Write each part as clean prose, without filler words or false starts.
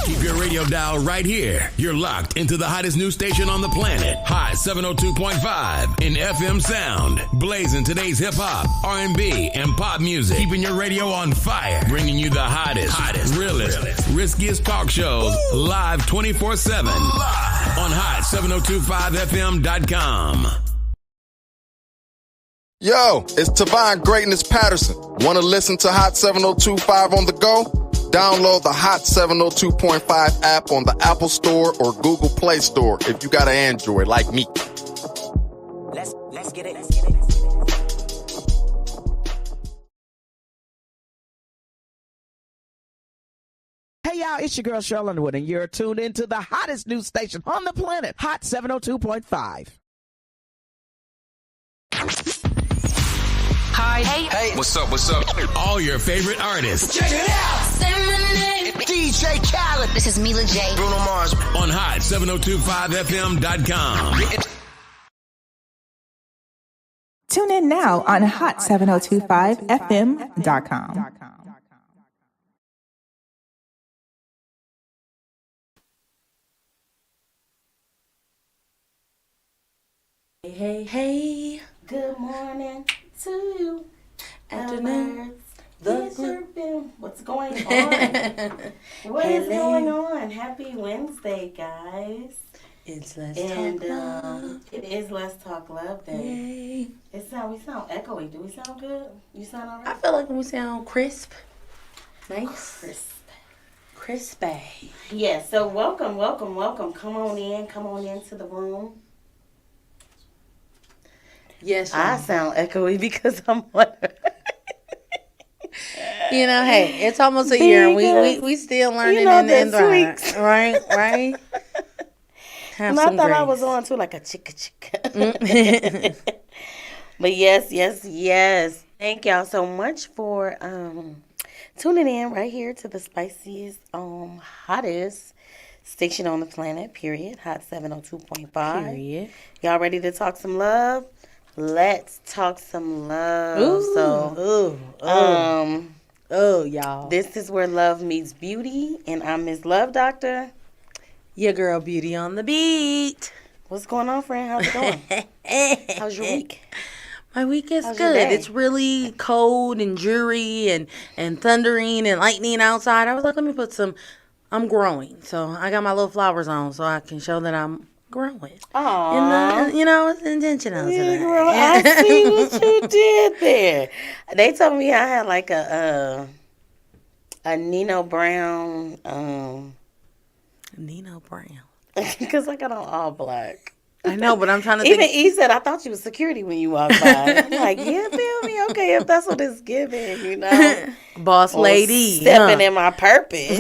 Keep your radio dial right here. You're locked into the hottest news station on the planet. Hot 702.5 in FM sound. Blazing today's hip-hop, R&B, and pop music. Keeping your radio on fire. Bringing you the hottest, realest, riskiest talk shows live 24/7 on hot7025fm.com. Yo, it's Tavon Greatness Patterson. Want to listen to Hot 702.5 on the go? Download the Hot 702.5 app on the Apple Store or Google Play Store if you got an Android like me. Let's get it. Hey y'all, it's your girl Cheryl Underwood, and you're tuned into the hottest news station on the planet, Hot 702.5. Hi. Hey. What's up? All your favorite artists. Check it out. Say my name. DJ Khaled. This is Mila J. Bruno Mars. On hot7025fm.com. Tune in now on hot7025fm.com. Hey. Good morning to you. Afternoon. What's going on? What is going on? Happy Wednesday, guys. It's Let's And Talk Love. it is Let's Talk Love Day. Yay. We sound echoey. Do we sound good? You sound all I right? feel like we sound crisp. Nice. Crispy. Yeah, so welcome. Come on into the room. Yes, I sound echoey because I'm wondering. hey, it's almost a year. We still learning and tweaks. Right. Have And I some thought I grace. was on too, like a chicka. But yes. Thank y'all so much for tuning in right here to the spiciest, hottest station on the planet, period. Hot 702.5. Period. Y'all ready to talk some love? Let's talk some love. Y'all. This is where love meets beauty, and I'm Ms. Love Doctor. Your girl Beauty on the beat. What's going on, friend? How's it going? How's your week? My week is How's your good. day? It's really cold and dreary and thundering and lightning outside. I was like, let me put some. I'm growing, so I got my little flowers on so I can show that I'm growing. Aww. And it's intentional today. Girl, I see what you did there. They told me I had like a Nino Brown, Nino Brown. because I got on all black. I know, but I'm trying to Even think. E said, I thought you was security when you walked by. I'm like, yeah, feel me? Okay, if that's what it's giving, Boss Or lady. stepping in my purpose,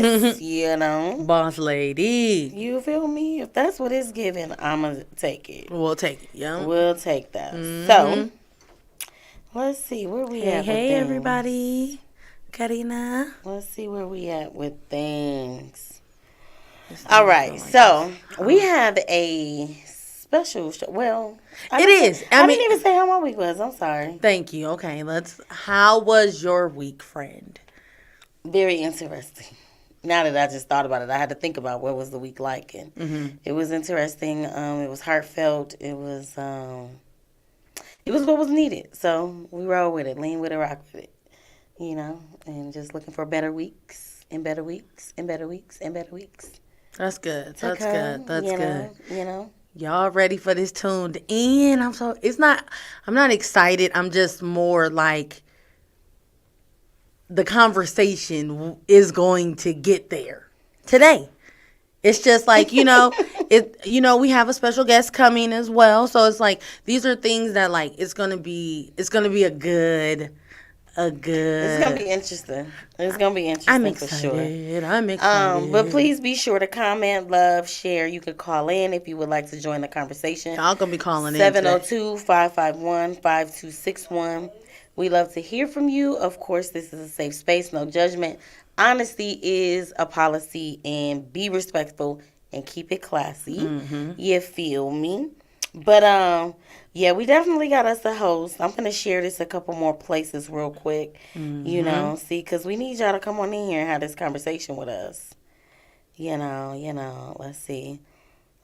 Boss lady. You feel me? If that's what it's giving, I'm going to take it. We'll take it, yeah. We'll take that. So, let's see where we at with Hey, things. everybody. Karina. Let's see where we at with things. All right, so we have a special show. Well, I didn't even say how my week was. I'm sorry. Thank you. Okay, how was your week, friend? Very interesting. Now that I just thought about it, I had to think about what was the week like, and it was interesting. It was heartfelt. It was what was needed. So we roll with it, lean with it, rock with it, and just looking for better weeks and better weeks and better weeks and better weeks. That's good. That's Okay, good. That's good. You know. Y'all ready for this tuned in? I'm not excited. I'm just more like the conversation is going to get there today. It's just like, we have a special guest coming as well. So it's like, these are things that like, it's going to be a good. It's gonna be interesting. I'm for excited. sure. I'm excited. But please be sure to comment, love, share. You could call in if you would like to join the conversation. Y'all gonna be calling in 702-551-5261. We love to hear from you. Of course, this is a safe space, no judgment. Honesty is a policy, and be respectful and keep it classy. You feel me? But yeah, we definitely got us a host. I'm gonna share this a couple more places real quick. See, because we need y'all to come on in here and have this conversation with us. let's see.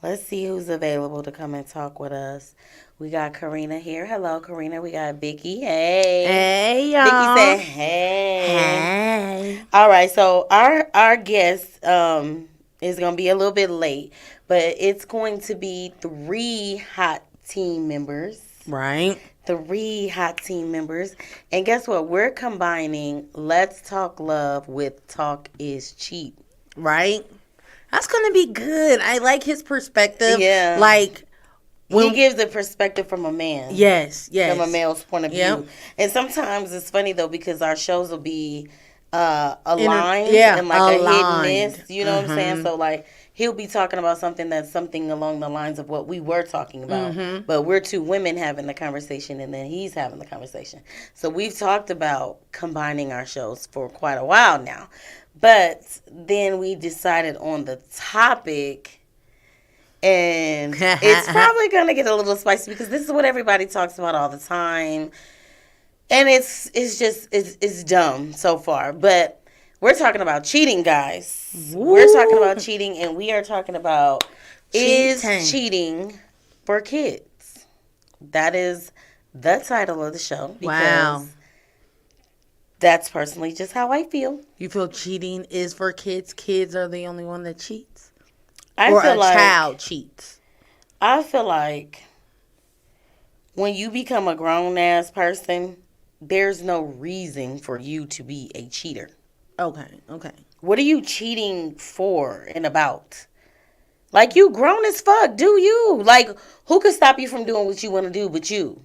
Let's see who's available to come and talk with us. We got Karina here. Hello, Karina. We got Vicky. Hey. Hey, y'all. Vicky said, hey. Hey. All right, so our guest is going to be a little bit late, but it's going to be 3 hot team members. Right. 3 hot team members. And guess what? We're combining Let's Talk Love with Talk is Cheap. Right. That's going to be good. I like his perspective. Yeah. Like, he gives the perspective from a man. Yes. From a male's point of view. And sometimes it's funny, though, because our shows will be aligned and like a hit and miss. You know what I'm saying? So, like, he'll be talking about something that's something along the lines of what we were talking about. But we're 2 women having the conversation, and then he's having the conversation. So we've talked about combining our shows for quite a while now. But then we decided on the topic, and it's probably going to get a little spicy because this is what everybody talks about all the time. And it's dumb so far. But we're talking about cheating, guys. Woo. We're talking about cheating, and we are talking about is cheating for kids. That is the title of the show. Because that's personally just how I feel. You feel cheating is for kids? Kids are the only one that cheats? Or a child cheats? I feel like when you become a grown-ass person, there's no reason for you to be a cheater. Okay. What are you cheating for and about? Like, you grown as fuck. Do you? Like, who could stop you from doing what you want to do but you?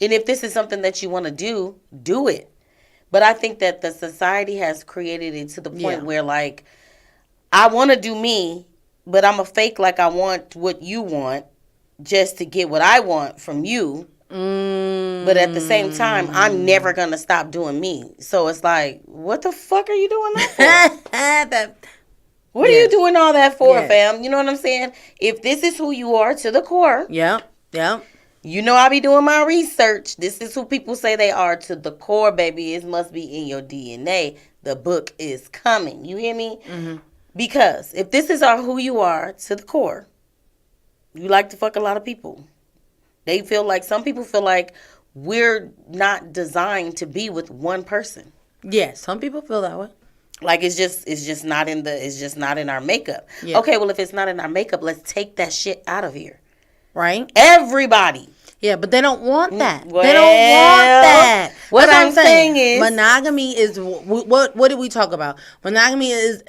And if this is something that you want to do, do it. But I think that the society has created it to the point where, like, I want to do me, but I'm a fake like I want what you want just to get what I want from you. But at the same time, I'm never going to stop doing me. So it's like, what the fuck are you doing that for? What are you doing all that for, fam? You know what I'm saying? If this is who you are to the core. Yeah. You know I be doing my research. This is who people say they are to the core, baby. It must be in your DNA. The book is coming. You hear me? Because if this is who you are to the core, you like to fuck a lot of people. Some people feel like we're not designed to be with one person. Yes, some people feel that way. Like it's just not in our makeup. Yeah. Okay, well if it's not in our makeup, let's take that shit out of here. Right? Everybody. Yeah, but they don't want that. Well, they don't want that. What I'm saying is monogamy is what did we talk about? Monogamy is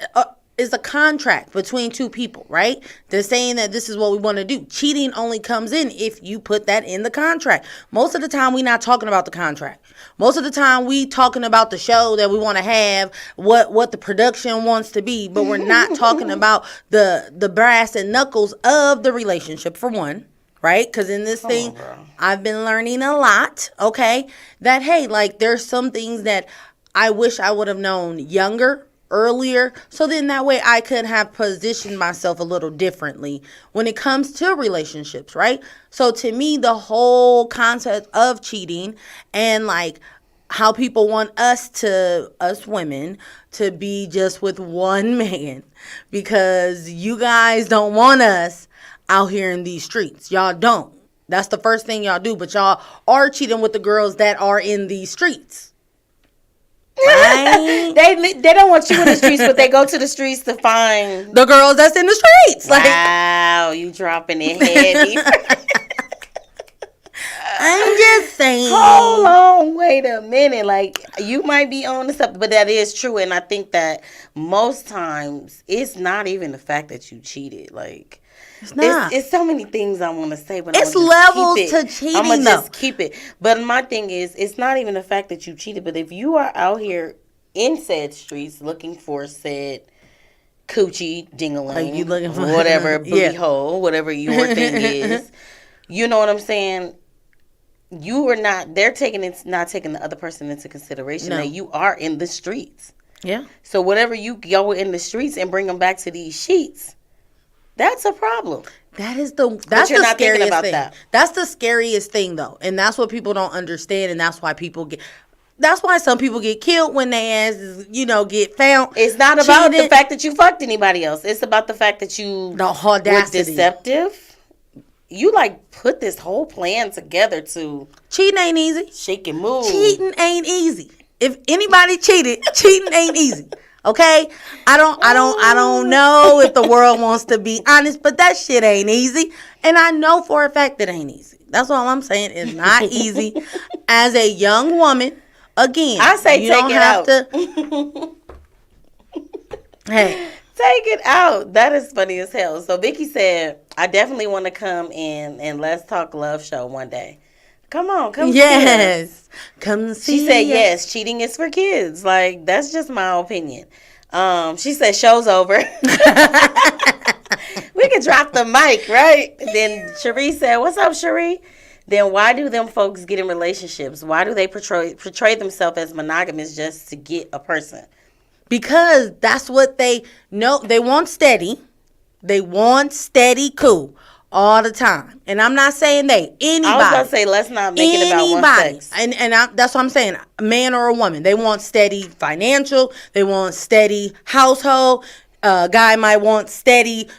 a contract between 2 people, right? They're saying that this is what we want to do. Cheating only comes in if you put that in the contract. Most of the time, we're not talking about the contract. Most of the time, we talking about the show that we want to have, what the production wants to be, but we're not talking about the brass and knuckles of the relationship, for one. Right? Because in this thing, I've been learning a lot, okay? That, hey, like, there's some things that I wish I would have known younger, earlier, so then that way I could have positioned myself a little differently when it comes to relationships, right? So to me, the whole concept of cheating and, like, how people want us women to be just with one man because you guys don't want us out here in these streets. Y'all don't. That's the first thing y'all do, but y'all are cheating with the girls that are in these streets. Right? they don't want you in the streets, but they go to the streets to find the girls that's in the streets. Wow, you dropping it heavy. I'm just saying. Hold on, wait a minute. Like, you might be on to something, but that is true. And I think that most times it's not even the fact that you cheated. Like, it's not. It's so many things I want to say, but it's levels to cheating. I'm gonna just keep it. But my thing is, it's not even the fact that you cheated. But if you are out here in said streets looking for said coochie dingaling, like you looking for whatever booty hole, whatever your thing is, you know what I'm saying? You are not. They're not taking the other person into consideration. No. That you are in the streets. Yeah. So whatever you go in the streets and bring them back to these sheets, that's a problem. That's the scariest thing. That's the scariest thing, though, and that's what people don't understand, and that's why people get. That's why some people get killed when they asses, get found. It's not about the fact that you fucked anybody else. It's about the fact that you the audacity. were deceptive. You put this whole plan together to cheating ain't easy. Shake and move. Cheating ain't easy. If anybody cheated, cheating ain't easy. Okay? I don't know if the world wants to be honest, but that shit ain't easy. And I know for a fact it ain't easy. That's all I'm saying. It's not easy. As a young woman, again, I say you take don't it have out. to. Hey. Take it out. That is funny as hell. So Vicky said, I definitely want to come in and Let's Talk Love show one day. Come on, come see us. Come see She said, us. yes, cheating is for kids. That's just my opinion. She said, show's over. We could drop the mic, right? Then Cherie said, what's up, Cherie? Then why do them folks get in relationships? Why do they portray themselves as monogamous just to get a person? Because that's what they know. They want steady. They want steady cool all the time. And I'm not saying anybody. I was going to say, let's not make it about one sex. That's what I'm saying. A man or a woman. They want steady financial. They want steady household. A guy might want steady,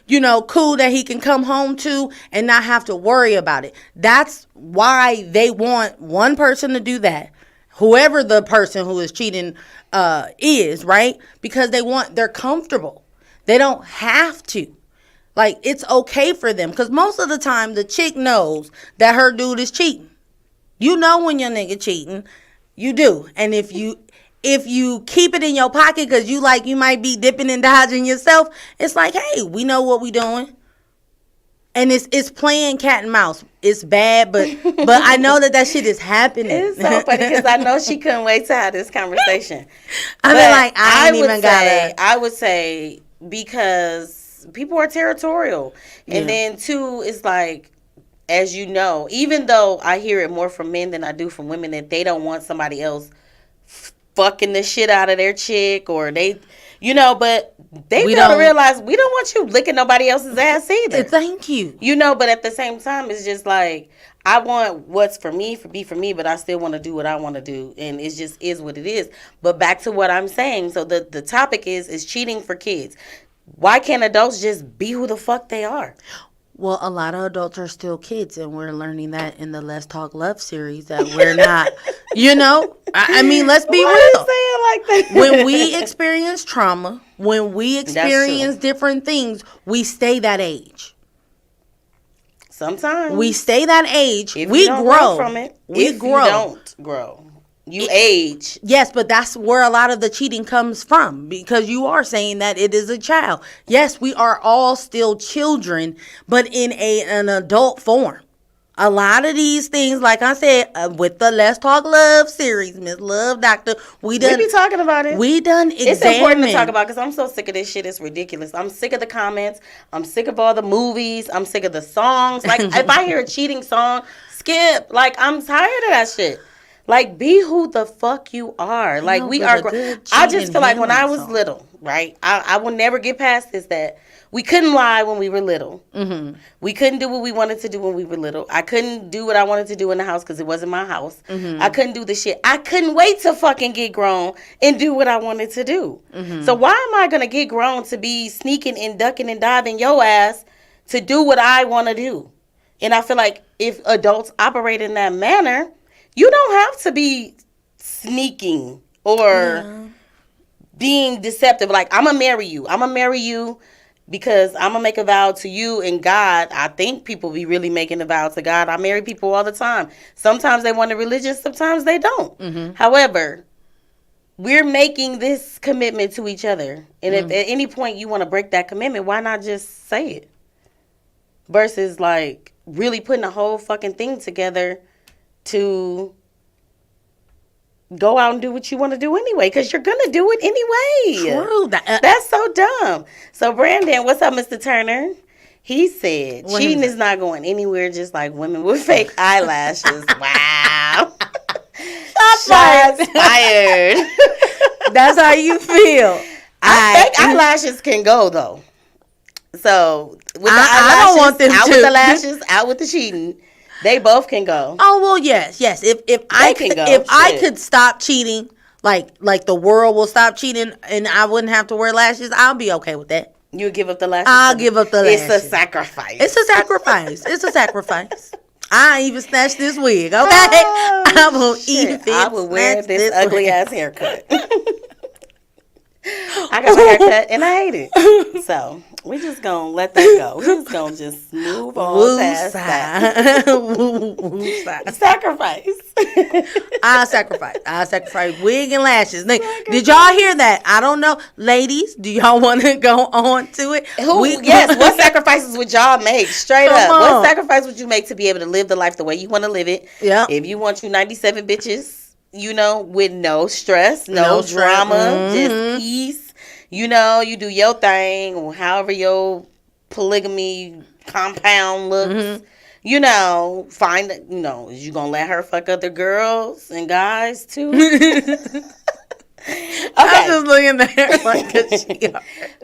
cool that he can come home to and not have to worry about it. That's why they want one person to do that. Whoever the person who is cheating is, right? Because they're comfortable. They don't have to. It's okay for them. Because most of the time, the chick knows that her dude is cheating. You know when your nigga cheating. You do. And if you keep it in your pocket because you might be dipping and dodging yourself, it's hey, we know what we doing. And it's playing cat and mouse. It's bad, but I know that shit is happening. It's so funny because I know she couldn't wait to have this conversation. I would say because people are territorial. And then two, it's as you know, even though I hear it more from men than I do from women, that they don't want somebody else fucking the shit out of their chick or they, but they fail to realize we don't want you licking nobody else's ass either. Thank you. But at the same time, it's just I want what's for me, for me, but I still want to do what I want to do. And it just is what it is. But back to what I'm saying. So the topic is cheating for kids. Why can't adults just be who the fuck they are? Well, a lot of adults are still kids, and we're learning that in the Let's Talk Love series that we're not, I mean, let's be real. Why are you saying like that? When we experience trauma, when we experience different things, we stay that age. Sometimes. We stay that age. If we you don't grow from it. You don't grow. You age. Yes, but that's where a lot of the cheating comes from because you are saying that it is a child. Yes, we are all still children, but in an adult form. A lot of these things, like I said, with the Let's Talk Love series, Miss Love Doctor, we be talking about it. We done examine. It's important to talk about because I'm so sick of this shit. It's ridiculous. I'm sick of the comments. I'm sick of all the movies. I'm sick of the songs. If I hear a cheating song, skip. I'm tired of that shit. Be who the fuck you are. We are. I just feel like when I was little, right? I will never get past this that we couldn't lie when we were little. Mm-hmm. We couldn't do what we wanted to do when we were little. I couldn't do what I wanted to do in the house because it wasn't my house. Mm-hmm. I couldn't do the shit. I couldn't wait to fucking get grown and do what I wanted to do. Mm-hmm. So why am I going to get grown to be sneaking and ducking and diving your ass to do what I want to do? And I feel like if adults operate in that manner, you don't have to be sneaking or being deceptive. I'm going to marry you. I'm going to marry you because I'm going to make a vow to you and God. I think people be really making a vow to God. I marry people all the time. Sometimes they want it religious. Sometimes they don't. Mm-hmm. However, we're making this commitment to each other. And if at any point you want to break that commitment, why not just say it? Versus really putting a whole fucking thing together to go out and do what you want to do anyway, because you're going to do it anyway. True. That's so dumb. So, Brandon, what's up, Mr. Turner? He said cheating is not going anywhere, just like women with fake eyelashes. Wow. Shots fired. That's how you feel. Fake eyelashes can go, though. So, with the eyelashes, I don't want them out to. with the lashes, out with the cheating. They both can go. Oh well, yes. If I could stop cheating, like the world will stop cheating, and I wouldn't have to wear lashes, I'll be okay with that. You give up the lashes? I'll give up the lashes. It's a sacrifice. It's a sacrifice. I even snatched this wig, okay? I will wear this ugly ass haircut. I got my haircut and I hate it. So we just gonna let that go. We're just gonna just move on past that. Sacrifice. I sacrifice wig and lashes. Did y'all hear that? I don't know, ladies. Do y'all want to go on to it? Yes. What sacrifices would y'all make? Straight up. What sacrifice would you make to be able to live the life the way you want to live it? Yeah. If you want 97 bitches, with no stress, no drama, just peace. You do your thing, however your polygamy compound looks. Find, is you gonna let her fuck other girls and guys too? Okay. I'm just looking at her like,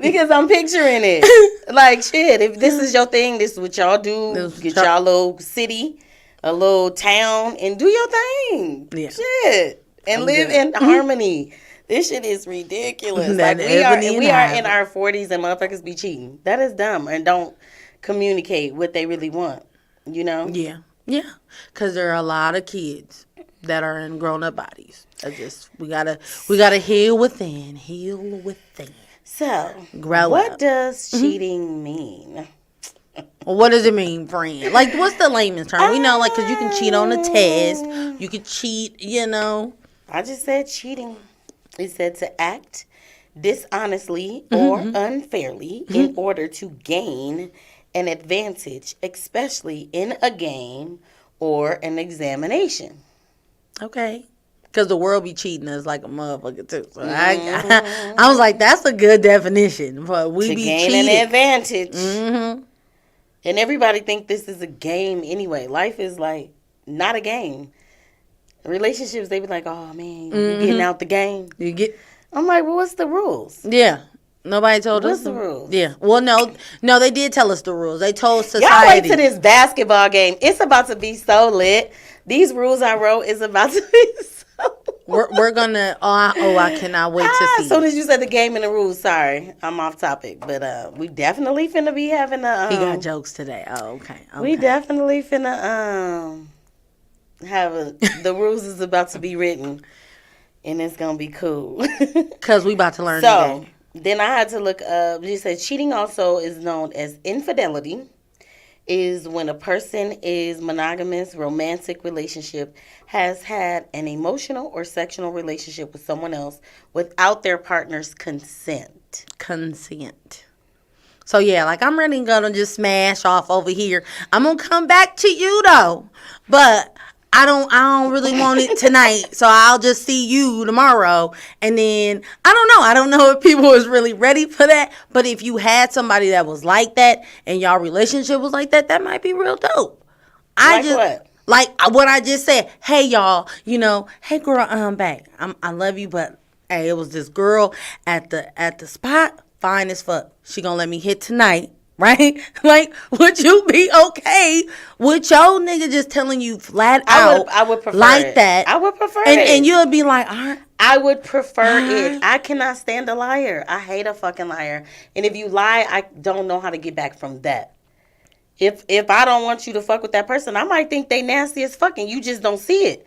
because I'm picturing it. Like, shit, if this is your thing, this is what y'all do. Get y'all little city, a little town, and do your thing. Yeah. Shit. And live in harmony. This shit is ridiculous. Like, we are in our 40s and motherfuckers be cheating. That is dumb and don't communicate what they really want. Yeah. Yeah. Because there are a lot of kids that are in grown-up bodies. We gotta heal within. So, grow what up. does cheating mean? Well, what does it mean, friend? Like, what's the layman's term? We know, like, because you can cheat on a test. You can cheat, I just said cheating. It said to act dishonestly or unfairly in order to gain an advantage, especially in a game or an examination. Okay. Because the world be cheating us like a motherfucker, too. So I was like, that's a good definition. But we be cheating. To gain an advantage. Mm-hmm. And everybody think this is a game anyway. Life is like not a game. Relationships, they be like, oh, man, you getting out the game. I'm like, well, what's the rules? Yeah. Nobody told us. What's the rules? Yeah. Well, no, they did tell us the rules. They told society. Y'all wait to this basketball game. It's about to be so lit. These rules I wrote is about to be so We're going to, I cannot wait to see. As soon as you said the game and the rules, sorry, I'm off topic. But we definitely finna be having a. He got jokes today. Oh, okay. We definitely finna have the rules is about to be written. And it's going to be cool. Because we about to learn today. Then I had to look up. You said cheating also is known as infidelity. Is when a person is monogamous, romantic relationship, has had an emotional or sexual relationship with someone else without their partner's consent. So, yeah, like, I'm really going to just smash off over here. I'm going to come back to you, though. But I don't really want it tonight, so I'll just see you tomorrow. And then, I don't know if people was really ready for that. But if you had somebody that was like that and y'all relationship was like that, that might be real dope. What? Like what I just said. Hey, y'all, hey, girl, I'm back. I love you, but, hey, it was this girl at the spot, fine as fuck. She gonna let me hit tonight. Right? Like, would you be okay with your nigga just telling you flat out I would prefer like it. that? I would prefer it. And you would be like, I would prefer it. I cannot stand a liar. I hate a fucking liar. And if you lie, I don't know how to get back from that. If I don't want you to fuck with that person, I might think they nasty as fucking. You just don't see it.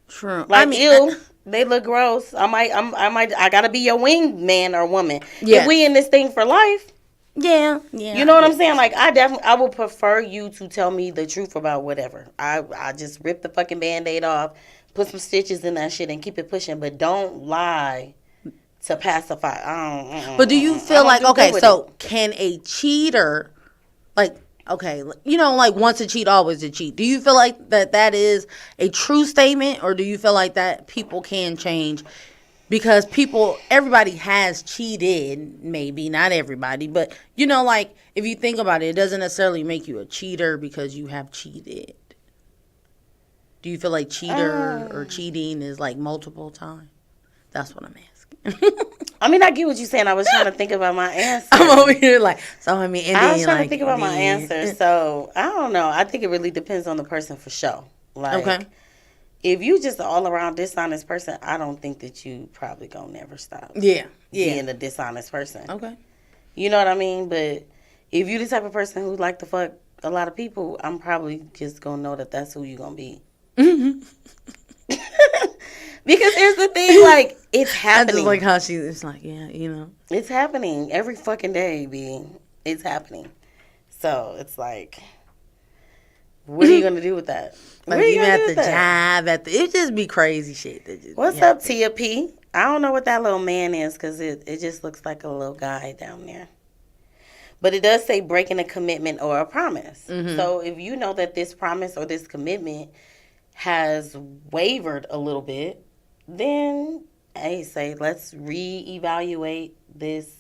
True. Like, ew, they look gross. I gotta be your wing man or woman. Yeah. If we in this thing for life. Yeah. You know what I'm saying? Like, I would prefer you to tell me the truth about whatever. I just rip the fucking Band-Aid off, put some stitches in that shit and keep it pushing, but don't lie to pacify. But do you feel like, okay, so can a cheater, like, okay, like once a cheat, always a cheat. Do you feel like that is a true statement, or do you feel like that people can change? Because everybody has cheated, maybe, not everybody. But, like, if you think about it, it doesn't necessarily make you a cheater because you have cheated. Do you feel like cheater or cheating is, like, multiple times? That's what I'm asking. I mean, I get what you're saying. I was trying to think about my answer. I'm over here like, so I mean, and I was then, trying like, to think about my answer. So, I don't know. I think it really depends on the person for sure. Like, okay. if you just an all-around dishonest person, I don't think that you probably gonna never stop being a dishonest person. Okay. You know what I mean? But if you the type of person who like to fuck a lot of people, I'm probably just gonna know that that's who you gonna be. Because here's the thing, like, it's happening. I just like how it's like, yeah, you know. It's happening every fucking day, B. It's happening. So, it's like, what are you going to do with that? Like, even at the job, it just be crazy shit. That just, What's up, Tia P? I don't know what that little man is because it just looks like a little guy down there. But it does say breaking a commitment or a promise. Mm-hmm. So, if you know that this promise or this commitment has wavered a little bit, then I say let's reevaluate this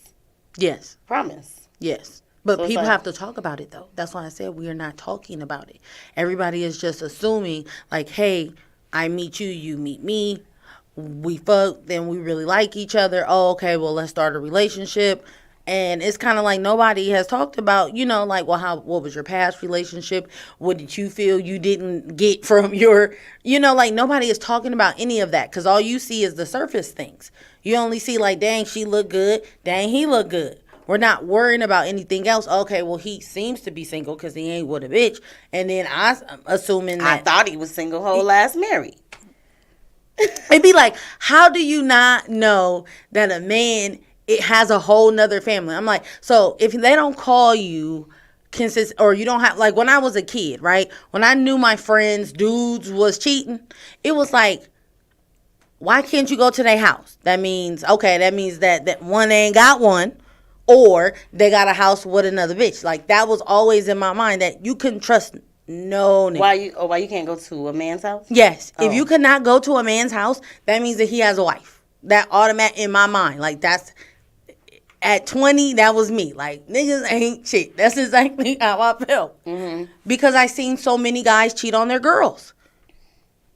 promise. Yes. But So people have to talk about it, though. That's why I said we are not talking about it. Everybody is just assuming, like, hey, I meet you, you meet me. We fuck, then we really like each other. Oh, okay, well, let's start a relationship. And it's kind of like nobody has talked about, you know, like, well, what was your past relationship? What did you feel you didn't get from your, you know, like nobody is talking about any of that because all you see is the surface things. You only see like, dang, she look good. Dang, he look good. We're not worrying about anything else. Okay, well, he seems to be single because he ain't with a bitch. And then I'm assuming that. I thought he was single, whole ass married. It'd be like, how do you not know that a man... it has a whole nother family. I'm like, so if they don't call you or you don't have, like when I was a kid, right? When I knew my friends, dudes was cheating, it was like, why can't you go to their house? That means that one ain't got one or they got a house with another bitch. Like that was always in my mind that you couldn't trust no nigga. Why you can't go to a man's house? Yes. Oh. If you could not go to a man's house, that means that he has a wife. That automatic in my mind. Like that's... At 20, that was me. Like, niggas ain't shit. That's exactly how I felt. Mm-hmm. Because I seen so many guys cheat on their girls.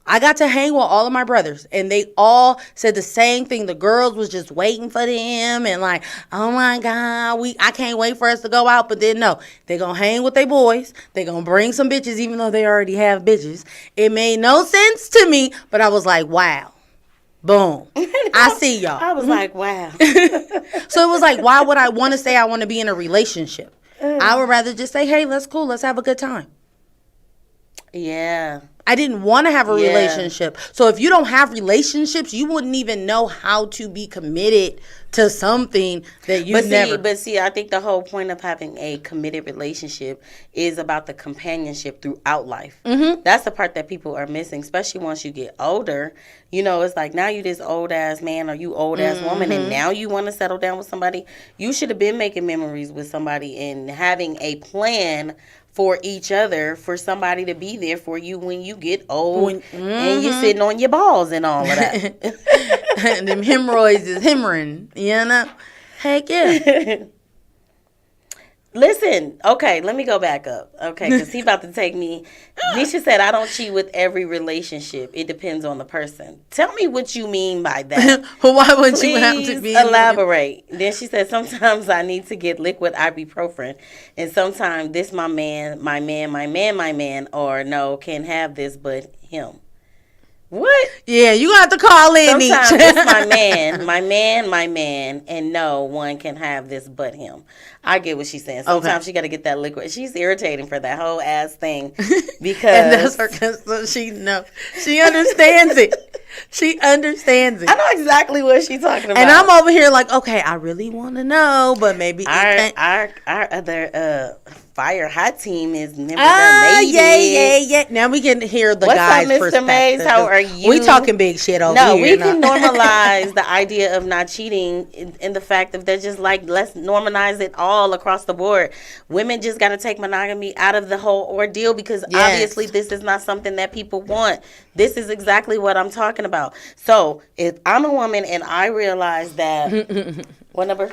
I got to hang with all of my brothers, and they all said the same thing. The girls was just waiting for them, and like, oh my God, I can't wait for us to go out. But then, no, they going to hang with their boys. They going to bring some bitches, even though they already have bitches. It made no sense to me, but I was like, wow. Boom. I see y'all. I was like, wow. So it was like, why would I want to say I want to be in a relationship? I would rather just say, hey, let's cool. Let's have a good time. Yeah. I didn't want to have a relationship. So if you don't have relationships, you wouldn't even know how to be committed to something that you never. But see, I think the whole point of having a committed relationship is about the companionship throughout life. Mm-hmm. That's the part that people are missing, especially once you get older. You know, it's like now you this old ass man or you old ass woman, and now you want to settle down with somebody. You should have been making memories with somebody and having a plan for each other, for somebody to be there for you when you get old and you're sitting on your balls and all of that. And them hemorrhoids is hemmering, you know? Heck yeah. Listen, okay, let me go back up, okay, because he about to take me. Nisha said, I don't cheat with every relationship. It depends on the person. Tell me what you mean by that. Well, why would you have to be elaborate? Then she said, sometimes I need to get liquid ibuprofen, and sometimes this my man, or no, can't have this but him. What? Yeah, you got to call in. Sometimes it's my man, and no one can have this but him. I get what she's saying. Sometimes she got to get that liquid. She's irritating for that whole ass thing because and that's her. So she understands it. She understands it. I know exactly what she's talking about. And I'm over here like, okay, I really want to know, but maybe our other fire hot team is never gonna make it. Yeah. Now we can hear the guys' Mr. perspective. Mays, how are you? We talking big shit over here. No, we can normalize the idea of not cheating and the fact that they're just like, let's normalize it all across the board. Women just got to take monogamy out of the whole ordeal because obviously this is not something that people want. This is exactly what I'm talking about. So if I'm a woman and I realize that, what number?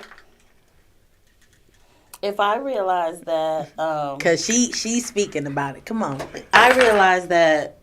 If I realize that, because she's speaking about it. Come on. I realize that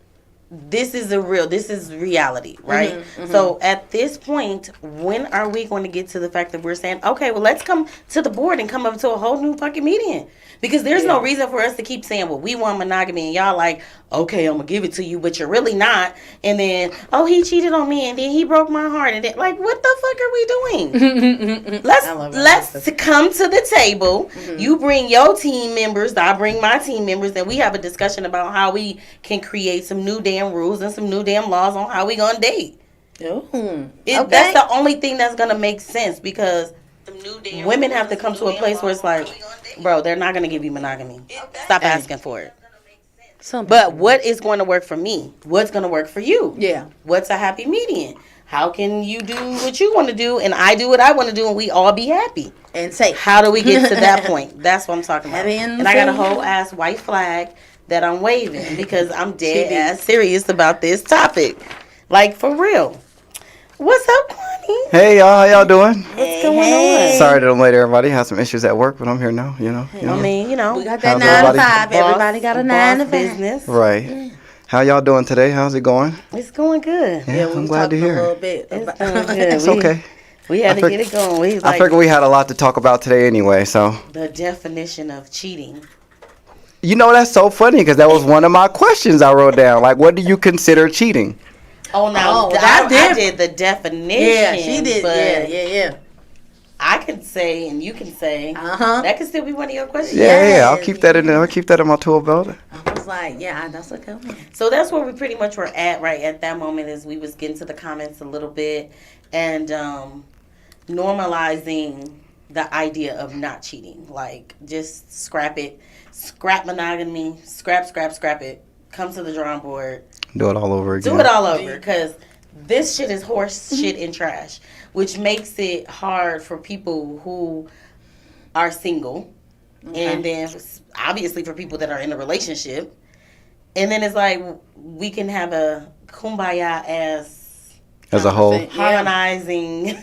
this is reality, right? So at this point, when are we going to get to the fact that we're saying, okay, well, let's come to the board and come up to a whole new fucking median? Because there's no reason for us to keep saying, well, we want monogamy, and y'all like, okay, I'm gonna give it to you, but you're really not. And then, oh, he cheated on me, and then he broke my heart, and then, like, what the fuck are we doing? let's come to the table. You bring your team members, I bring my team members, and we have a discussion about how we can create some new damn rules and some new damn laws on how we gonna date. That's the only thing that's gonna make sense, because women have to come to a place where it's like, bro, they're not going to give you monogamy. Stop asking for it. But what is going to work for me? What's going to work for you? Yeah. What's a happy median? How can you do what you want to do and I do what I want to do and we all be happy? And safe. How do we get to that point? That's what I'm talking about. And I got a whole ass white flag that I'm waving because I'm dead ass serious about this topic. Like, for real. What's up, Quanny? Hey, y'all. How y'all doing? What's going on? Sorry that I'm late, everybody. Had some issues at work, but I'm here now, I mean, we got that How's 9 to everybody? 5. Everybody got a 9 to 5 business. Right. How y'all doing today? How's it going? It's going good. Yeah, I'm glad to hear. A little bit. It's going good. It's okay. We had to get it going. I figured we had a lot to talk about today anyway, so. The definition of cheating. That's so funny because that was one of my questions I wrote down. Like, what do you consider cheating? Oh, no. I did the definition. Yeah, she did. But Yeah. I can say, and you can say, that could still be one of your questions. Yeah, I'll keep that in there. I'll keep that in my tool belt. I was like, that's a good one. So that's where we pretty much were at right at that moment, as we was getting to the comments a little bit and normalizing the idea of not cheating. Like, just scrap it. Scrap monogamy. Scrap it. Come to the drawing board. Do it all over again. Do it all over, because this shit is horse shit and trash, which makes it hard for people who are single, and then obviously for people that are in a relationship. And then it's like we can have a kumbaya as a whole, harmonizing.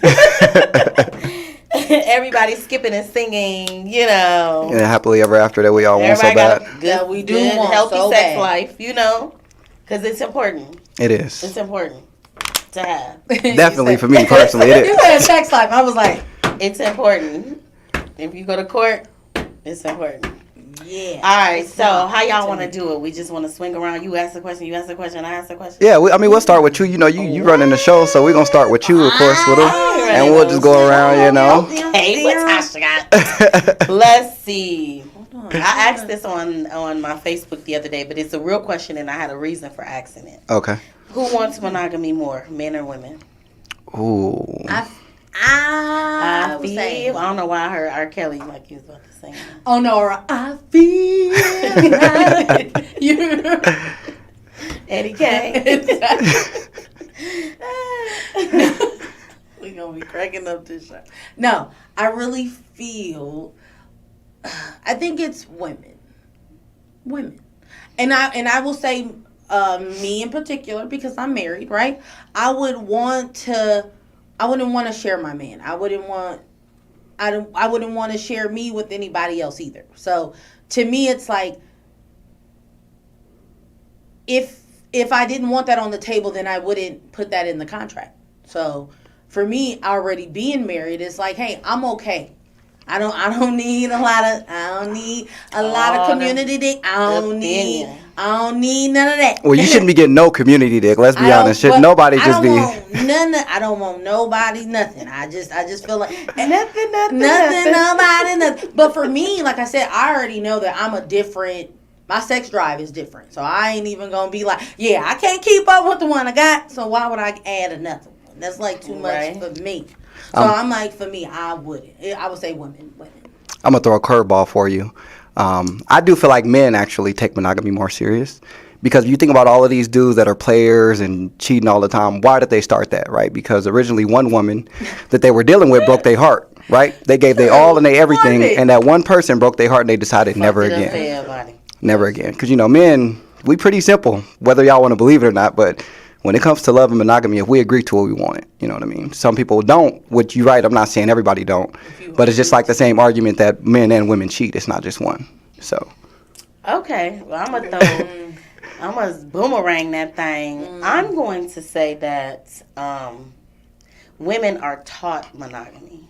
Everybody skipping and singing, Yeah, happily ever after that we all want so bad. Good, we do want healthy so sex bad. Life, because it's important. It is. It's important to have. Definitely for me personally, it is. You said sex life. I was like, it's important. If you go to court, it's important. Yeah. All right. So how y'all want to do it? We just want to swing around. You ask the question. You ask the question. I ask the question. Yeah. We'll start with you. You running the show, so we're gonna start with you, of course, with them, and we'll just go around. Hey, what Tasha got? Let's see. I asked this on my Facebook the other day, but it's a real question, and I had a reason for asking it. Okay. Who wants monogamy more, men or women? Ooh. I feel. I don't know why I heard R. Kelly like he was about to sing. Oh no, I feel. You. Eddie K. We're gonna be cracking up this show. No, I really feel. I think it's women, and I will say me in particular, because I'm married, right? I wouldn't want to share my man. I wouldn't want to share me with anybody else either. So to me, it's like if I didn't want that on the table, then I wouldn't put that in the contract. So for me, already being married, it's like, hey, I'm okay. I don't need a lot of community dick. I don't need none of that. Well, you shouldn't be getting no community dick. Let's be honest. Should nobody just be? I don't want nobody nothing. I just feel like nothing. Nobody nothing. But for me, like I said, I already know that I'm a different. My sex drive is different, so I ain't even gonna be like, yeah, I can't keep up with the one I got. So why would I add another one? That's like too much for me. So I'm like, for me, I wouldn't. I would say women. I'm going to throw a curveball for you. I do feel like men actually take monogamy more serious. Because if you think about all of these dudes that are players and cheating all the time, why did they start that, right? Because originally one woman that they were dealing with broke their heart, right? They gave their all and their everything, and that one person broke their heart and they decided never again. Never again. Because, men, we pretty simple, whether y'all want to believe it or not, but when it comes to love and monogamy, if we agree to it, we want it. You know what I mean? Some people don't, which you're right, I'm not saying everybody don't. But it's just like the same argument that men and women cheat. It's not just one. So. Okay. Well, I'm going to throw I'm going to boomerang that thing. I'm going to say that women are taught monogamy.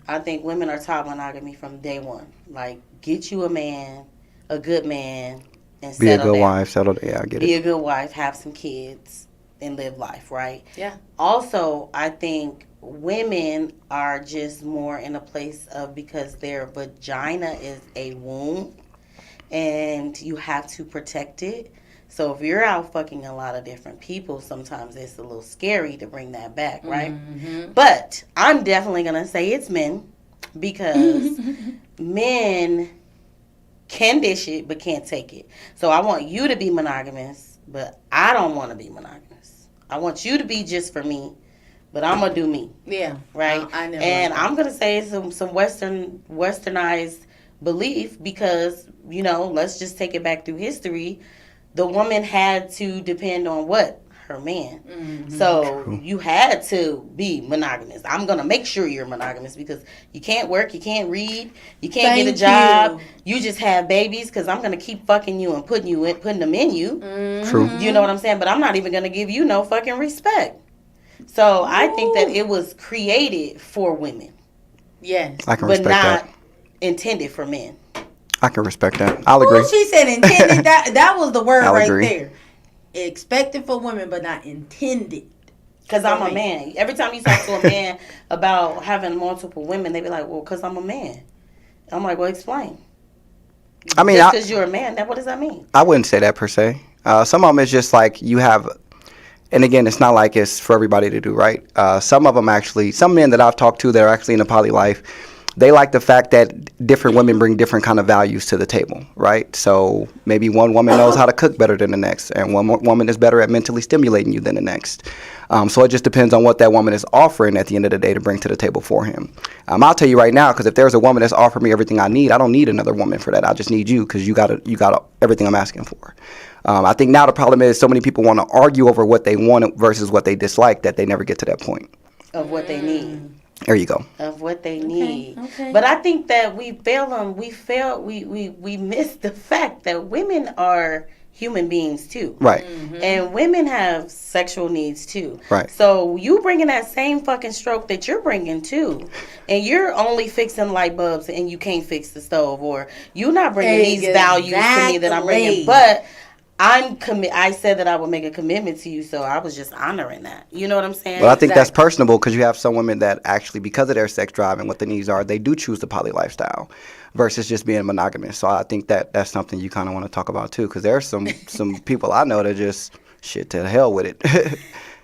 I think women are taught monogamy from day one. Like, get you a man, a good man, and settle Be a good down. wife, settle down. Yeah, I get Be it. a good wife, have some kids, and live life, right? Yeah. Also, I think women are just more in a place of, because their vagina is a womb and you have to protect it. So if you're out fucking a lot of different people, sometimes it's a little scary to bring that back, right? But I'm definitely going to say it's men, because men can dish it but can't take it. So I want you to be monogamous, but I don't want to be monogamous. I want you to be just for me, but I'm going to do me. Yeah. Right? I never and liked that. I'm going to say some westernized belief, because, you know, let's just take it back through history. The woman had to depend on what? Her man. So you had to be monogamous. I'm going to make sure you're monogamous, because you can't work, you can't read, you can't get a job. You just have babies, because I'm going to keep fucking you and putting them in you. True. You know what I'm saying? But I'm not even going to give you no fucking respect. So I think that it was created for women, Yes. I can but respect not that. intended for men. I can respect that. I'll agree. Ooh, she said intended. That was the word I'll right agree. there. Expected for women, but not intended. Because I'm a man. Every time you talk to a man about having multiple women, they be like, well, because I'm a man. I'm like, well, explain. I mean, Just because you're a man, what does that mean? I wouldn't say that per se. Some of them is just like you have, and again, it's not like it's for everybody to do, right? Some of them actually, some men that I've talked to that are actually in a poly life, they like the fact that different women bring different kind of values to the table, right? So maybe one woman knows how to cook better than the next, and one woman is better at mentally stimulating you than the next. So it just depends on what that woman is offering at the end of the day to bring to the table for him. I'll tell you right now, because if there's a woman that's offering me everything I need, I don't need another woman for that. I just need you, because you got everything I'm asking for. I think now the problem is so many people want to argue over what they want versus what they dislike that they never get to that point. Of what they need. There you go. Of what they need. Okay. But I think that we missed the fact that women are human beings too. Right. And women have sexual needs too. Right. So you bringing that same fucking stroke that you're bringing too, and you're only fixing light bulbs and you can't fix the stove, or you're not bringing these values to me that I'm bringing. But I said that I would make a commitment to you, so I was just honoring that. You know what I'm saying? Well, I think that's personable, because you have some women that actually, because of their sex drive and what the needs are, they do choose the poly lifestyle versus just being monogamous. So I think that's something you kind of want to talk about too, because there's some people I know that just shit to hell with it.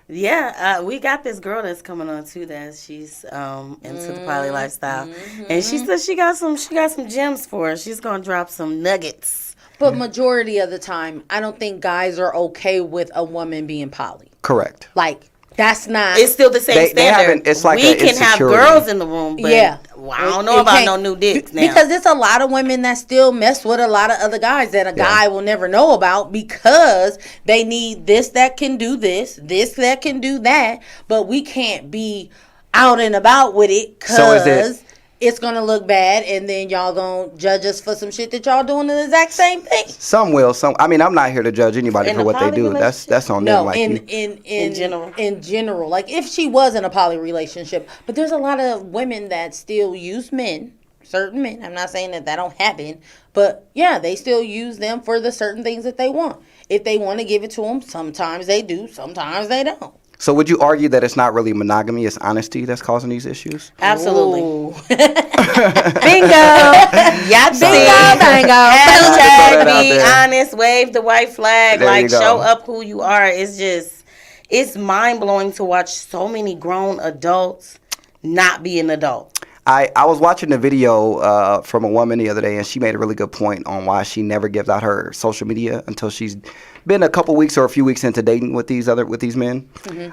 Yeah, we got this girl that's coming on too. That she's into the poly lifestyle, and she said she got some gems for her. She's gonna drop some nuggets. But majority of the time, I don't think guys are okay with a woman being poly. Correct. Like, that's not... It's still the same standard. It's like we can have girls in the room, but well, I don't know about no new dicks now. Because there's a lot of women that still mess with a lot of other guys that a guy will never know about, because they need this that can do this that can do that, but we can't be out and about with it because... it's going to look bad, and then y'all going to judge us for some shit that y'all doing the exact same thing. Some will. I mean, I'm not here to judge anybody for what they do. That's on them. Like in general. In general. Like, if she was in a poly relationship. But there's a lot of women that still use men, certain men. I'm not saying that don't happen. But, yeah, they still use them for the certain things that they want. If they want to give it to them, sometimes they do. Sometimes they don't. So would you argue that it's not really monogamy, it's honesty that's causing these issues? Absolutely. Bingo. Bingo. Hashtag be honest. Wave the white flag. There like, show up who you are. It's mind blowing to watch so many grown adults not be an adult. I was watching a video from a woman the other day, and she made a really good point on why she never gives out her social media until she's been a couple weeks or a few weeks into dating with these men.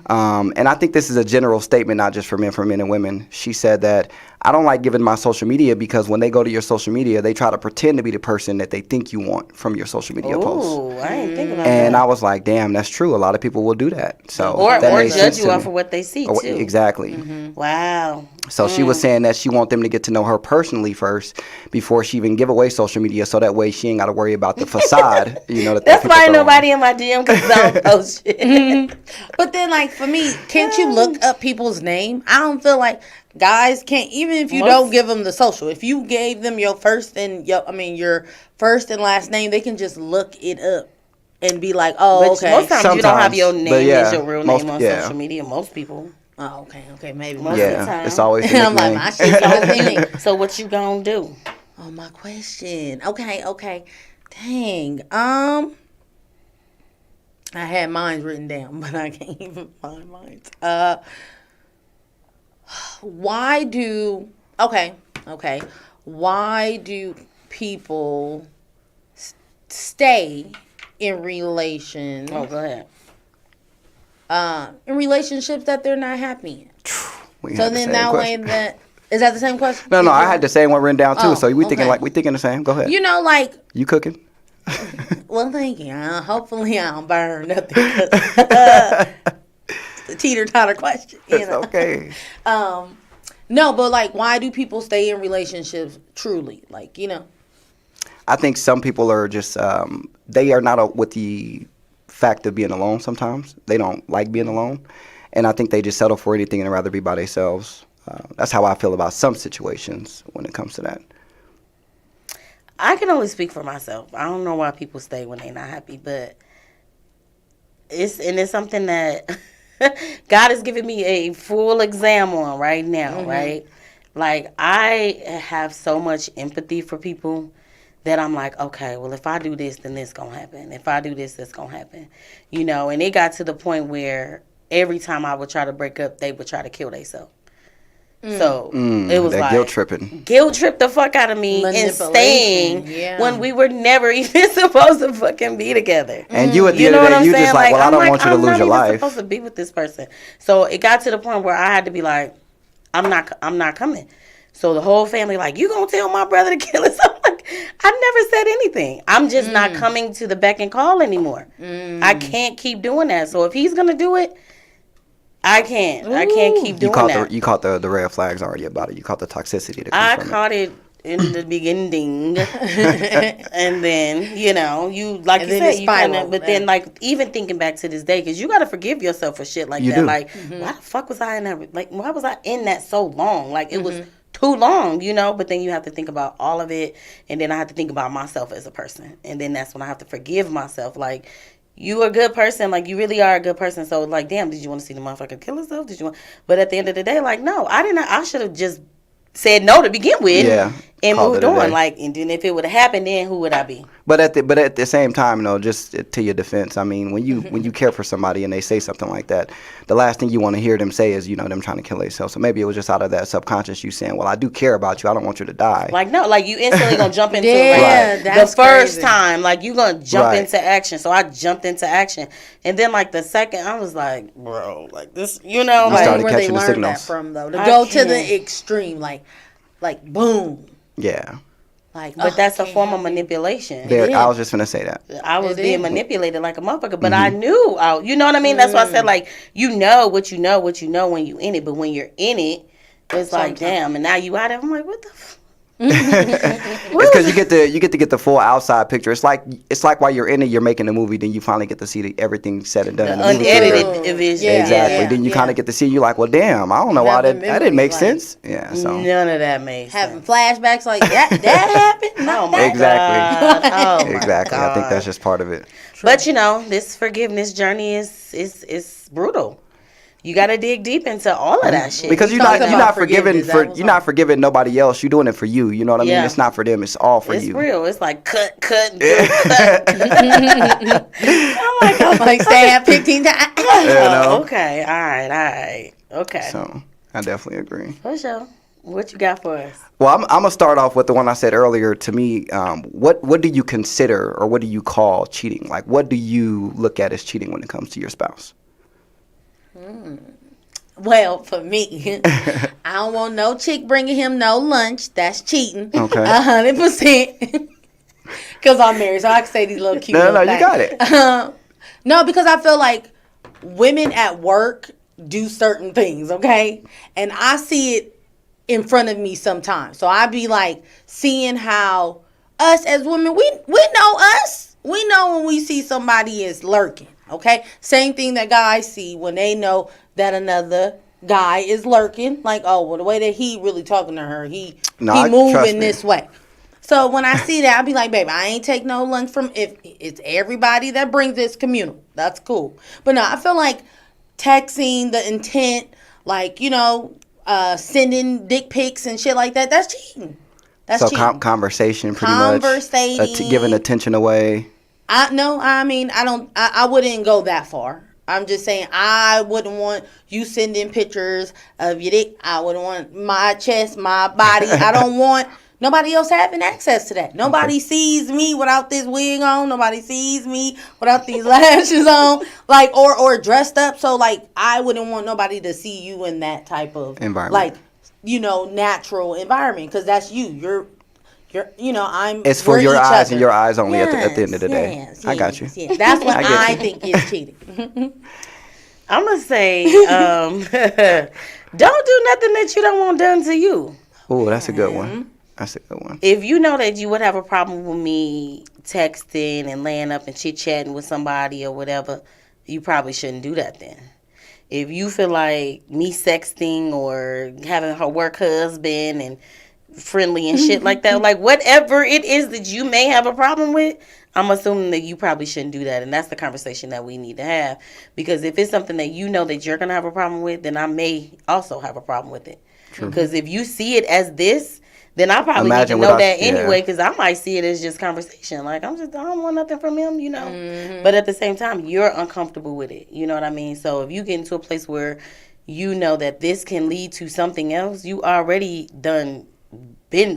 And I think this is a general statement, not just for men and women. She said that I don't like giving my social media because when they go to your social media, they try to pretend to be the person that they think you want from your social media posts. Oh, I ain't think about And that. I was like, damn, that's true. A lot of people will do that. So Or that made judge sense you to off me. of what they see, Oh, too. exactly. Wow. So she was saying that she want them to get to know her personally first before she even give away social media, so that way she ain't got to worry about the facade. That That's people why throw on. nobody in my DM because I don't post shit. But then, like, for me, can't you look up people's name? I don't feel like guys can't, even if you don't give them the social. If you gave them your first and your first and last name, they can just look it up and be like, oh, But okay. most times you don't have your Sometimes, name but yeah, as your real most- name on yeah. social media. Most people. Oh, okay, maybe. Most of the Yeah, time. it's always the I'm like, nickname. my shit's always unique. So what you gonna do? Oh, my question. Okay. Dang. I had mine written down, but I can't even find mine. Why do people stay in relations? Oh, go ahead. In relationships that they're not happy in. We So had the then same that question. way that is that the same question? No, I had the same one written down too. Oh, So we thinking okay. we thinking the same. Go ahead. Like, You cooking? well, thank you. Hopefully I don't burn nothing. 'Cause, the teeter-totter question. It's okay. No, but like, why do people stay in relationships truly? Like, I think some people are just they are not with the fact of being alone. Sometimes they don't like being alone, and I think they just settle for anything and rather be by themselves. That's how I feel about some situations when it comes to that. I can only speak for myself. I don't know why people stay when they're not happy, but it's something that God has given me a full exam on right now, right? Like, I have so much empathy for people that I'm like, okay, well, if I do this, then this gonna happen. If I do this, this gonna happen. And it got to the point where every time I would try to break up, they would try to kill themselves. So it was that like guilt tripping. Guilt tripped the fuck out of me and staying when we were never even supposed to fucking be together. And you at the end of the day, you just like, well, I don't want you to lose your life. I'm not supposed to be with this person. So it got to the point where I had to be like, I'm not coming. So the whole family like, you gonna tell my brother to kill us? I'm like, I never said anything. I'm just not coming to the beck and call anymore. I can't keep doing that. So if he's gonna do it, I can't. I can't keep doing that. You caught the red flags already about it. You caught the toxicity. I caught it in the beginning, and then you like and you said, you kinda, but then like even thinking back to this day, because you got to forgive yourself for shit like that. Do. Like, why the fuck was I in that? Like, why was I in that so long? Like, it was too long, But then you have to think about all of it, and then I have to think about myself as a person, and then that's when I have to forgive myself. Like, you are a good person. Like, you really are a good person. So, like, damn, did you want to see the motherfucker kill herself? But at the end of the day, like, no, I didn't. I should have just said no to begin with and moved on. Like, and then if it would have happened, then who would I be? But at the same time, just to your defense, I mean, when you care for somebody and they say something like that, the last thing you want to hear them say is, them trying to kill themselves. So maybe it was just out of that subconscious, you saying, well, I do care about you. I don't want you to die. Like, no, like, you instantly gonna jump into that's the first crazy. time, like, you gonna jump into action. So I jumped into action, and then like the second, I was like, bro, like this, You like, started where they catching the learned that signals. from though, to go to the extreme, like boom. Yeah. Like, but that's a form of manipulation. I was just gonna say that. I was being manipulated like a motherfucker, but I knew, you know what I mean? That's why I said, like, what you know when you in it, but when you're in it, it's like, damn, and now you out of it. I'm like, what the fuck? It's because you get to get the full outside picture. It's like while you're in it, you're making a movie. Then you finally get to see everything said and done. The unedited vision. Exactly. Then you kind of get to see. You're like, well, damn, I don't know why that didn't make sense. Yeah. So none of that made sense. Having flashbacks like that happened. Oh my exactly. God. Oh my exactly. God. I think that's just part of it. But this forgiveness journey is brutal. You got to dig deep into all of that shit. Because you're not forgiving nobody else. You're doing it for you. You know what I mean? It's not for them. It's all for you. It's real. It's like cut. I'm like saying 15 times. Okay. All right. Okay. So I definitely agree. For sure. What you got for us? Well, I'm gonna start off with the one I said earlier. To me, what do you consider or what do you call cheating? Like, what do you look at as cheating when it comes to your spouse? Well, for me, I don't want no chick bringing him no lunch. That's cheating. Okay. 100%. Because I'm married, so I can say these little cute little things. You got it. No, because I feel like women at work do certain things, okay? And I see it in front of me sometimes. So I be like seeing how us as women, we know us. We know when we see somebody is lurking, okay? Same thing that guys see when they know that another guy is lurking. Like, oh, well, the way that he really talking to her, he moving this way. So when I see that, I be like, baby, I ain't take no lunch from, if it's everybody that brings this communal. That's cool. But no, I feel like texting, the intent, like, sending dick pics and shit like that, that's cheating. That's cheating. Conversation, pretty much. Giving attention away. I wouldn't go that far. I'm just saying I wouldn't want you sending pictures of your dick. I wouldn't want my chest, my body. I don't want nobody else having access to that. Nobody sees me without this wig on. Nobody sees me without these lashes on, like, or dressed up. So, like, I wouldn't want nobody to see you in that type of environment, like, natural environment, because that's you. It's for your eyes and your eyes only at the end of the day. Yes, I got you. Yes. That's what I think is cheating. I'm going to say, don't do nothing that you don't want done to you. Oh, that's a good one. That's a good one. If you know that you would have a problem with me texting and laying up and chit-chatting with somebody or whatever, you probably shouldn't do that then. If you feel like me sexting or having her work husband and friendly and shit like that, like whatever it is that you may have a problem with, I'm assuming that you probably shouldn't do that. And that's the conversation that we need to have. Because if it's something that you know that you're going to have a problem with, then I may also have a problem with it. Because if you see it as this, then I probably need to know that anyway, because I might see it as just conversation. Like, I don't want nothing from him, Mm-hmm. But at the same time, you're uncomfortable with it. You know what I mean? So if you get into a place where you know that this can lead to something else, you already been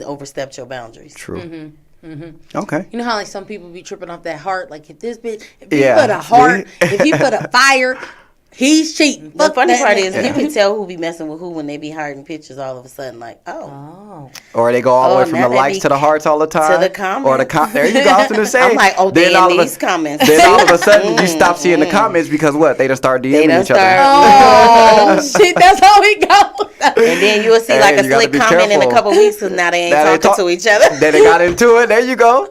overstepped your boundaries. True. Mm-hmm. Mm-hmm. Okay. You know how, like, some people be tripping off that heart? Like, if he put a heart, if he put a fire, he's cheating. The funny part is you can tell who be messing with who when they be hiding pictures all of a sudden. Like, or they go all the way from the likes to the hearts all the time. To the comments. Or there you go. I was going to say. I'm like, they in these comments. Then all of a sudden you stop seeing the comments because what? They done start DMing each other. Oh, shit. That's how it goes. And then you'll see like a slick comment in a couple weeks because now they ain't talking to each other. Then they got into it. There you go.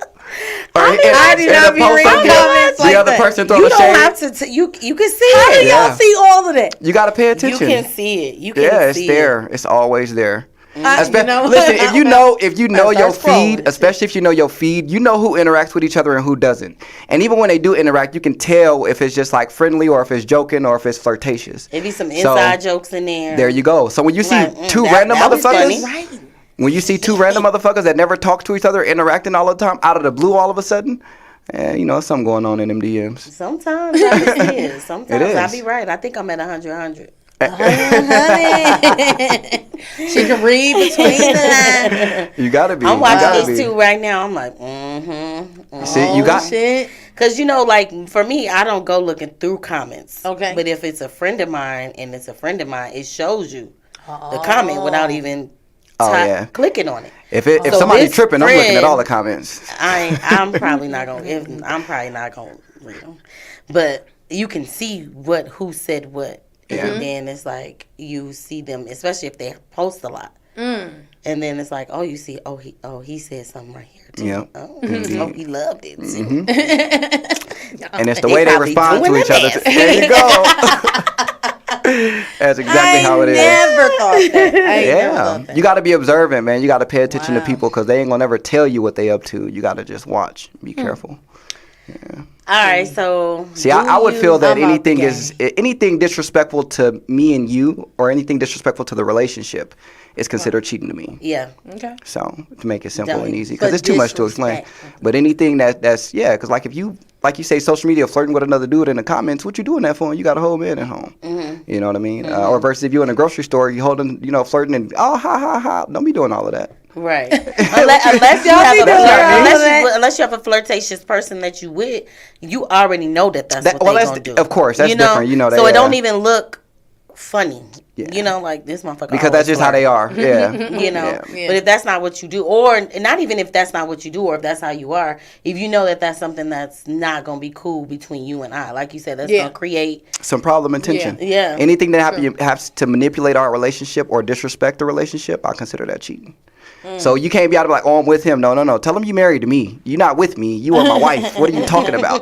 I did not be reading comments like the other person throwing you the shade. You don't have to. You can see How it. do y'all see all of that? You got to pay attention. You can see it. You can see it. Yeah, it's there. It's always there. Listen, if you know your feed, especially if you know your feed, you know who interacts with each other and who doesn't. And even when they do interact, you can tell if it's just like friendly or if it's joking or if it's flirtatious. There be some inside jokes in there. There you go. So when you see two random motherfuckers, when you see two random motherfuckers that never talk to each other interacting all the time, out of the blue all of a sudden, something going on in them DMs. Sometimes it is. Sometimes I be right. I think I'm at 100. She can read between the lines. You gotta be. I'm watching these two right now. I'm like, See, you got shit. Because, like, for me, I don't go looking through comments. Okay. But if it's a friend of mine and it's a friend of mine, it shows you the comment without even clicking on it. If somebody's tripping, I'm looking at all the comments. I'm probably not gonna read them. But you can see who said what. Yeah. And then it's like you see them, especially if they post a lot. And then it's like, you see, he said something right here too. Yep. He loved it too. Mm-hmm. And it's the way they respond to each other. There you go. That's exactly how it is. Never thought that. You got to be observant, man. You got to pay attention to people because they ain't gonna never tell you what they up to. You got to just watch. Be careful. Yeah. All right, so see, I would feel that anything disrespectful to me and you, or anything disrespectful to the relationship, is considered cheating to me. Yeah. Okay. So to make it simple and easy, because it's too much to explain. But anything that's because like if you say social media flirting with another dude in the comments, what you doing that for? You got a whole man at home. Mm-hmm. You know what I mean? Mm-hmm. Or versus if you in a grocery store, you holding flirting and ha ha ha. Don't be doing all of that. Right. Unless you have a flirtatious person that you with, you already know that's what they're gonna do. Of course, that's different. You know that. So it don't even look funny. Yeah. You know, like this motherfucker. Because that's just how they are. Yeah. You know, but if that's not what you do, or not even if that's not what you do, or if that's how you are, if you know that that's something that's not gonna be cool between you and I, like you said, that's gonna create some problem and tension. Yeah. Anything that has to manipulate our relationship or disrespect the relationship, I consider that cheating. So you can't be out of like, oh, I'm with him. No. Tell him you married to me. You're not with me. You are my wife. What are you talking about?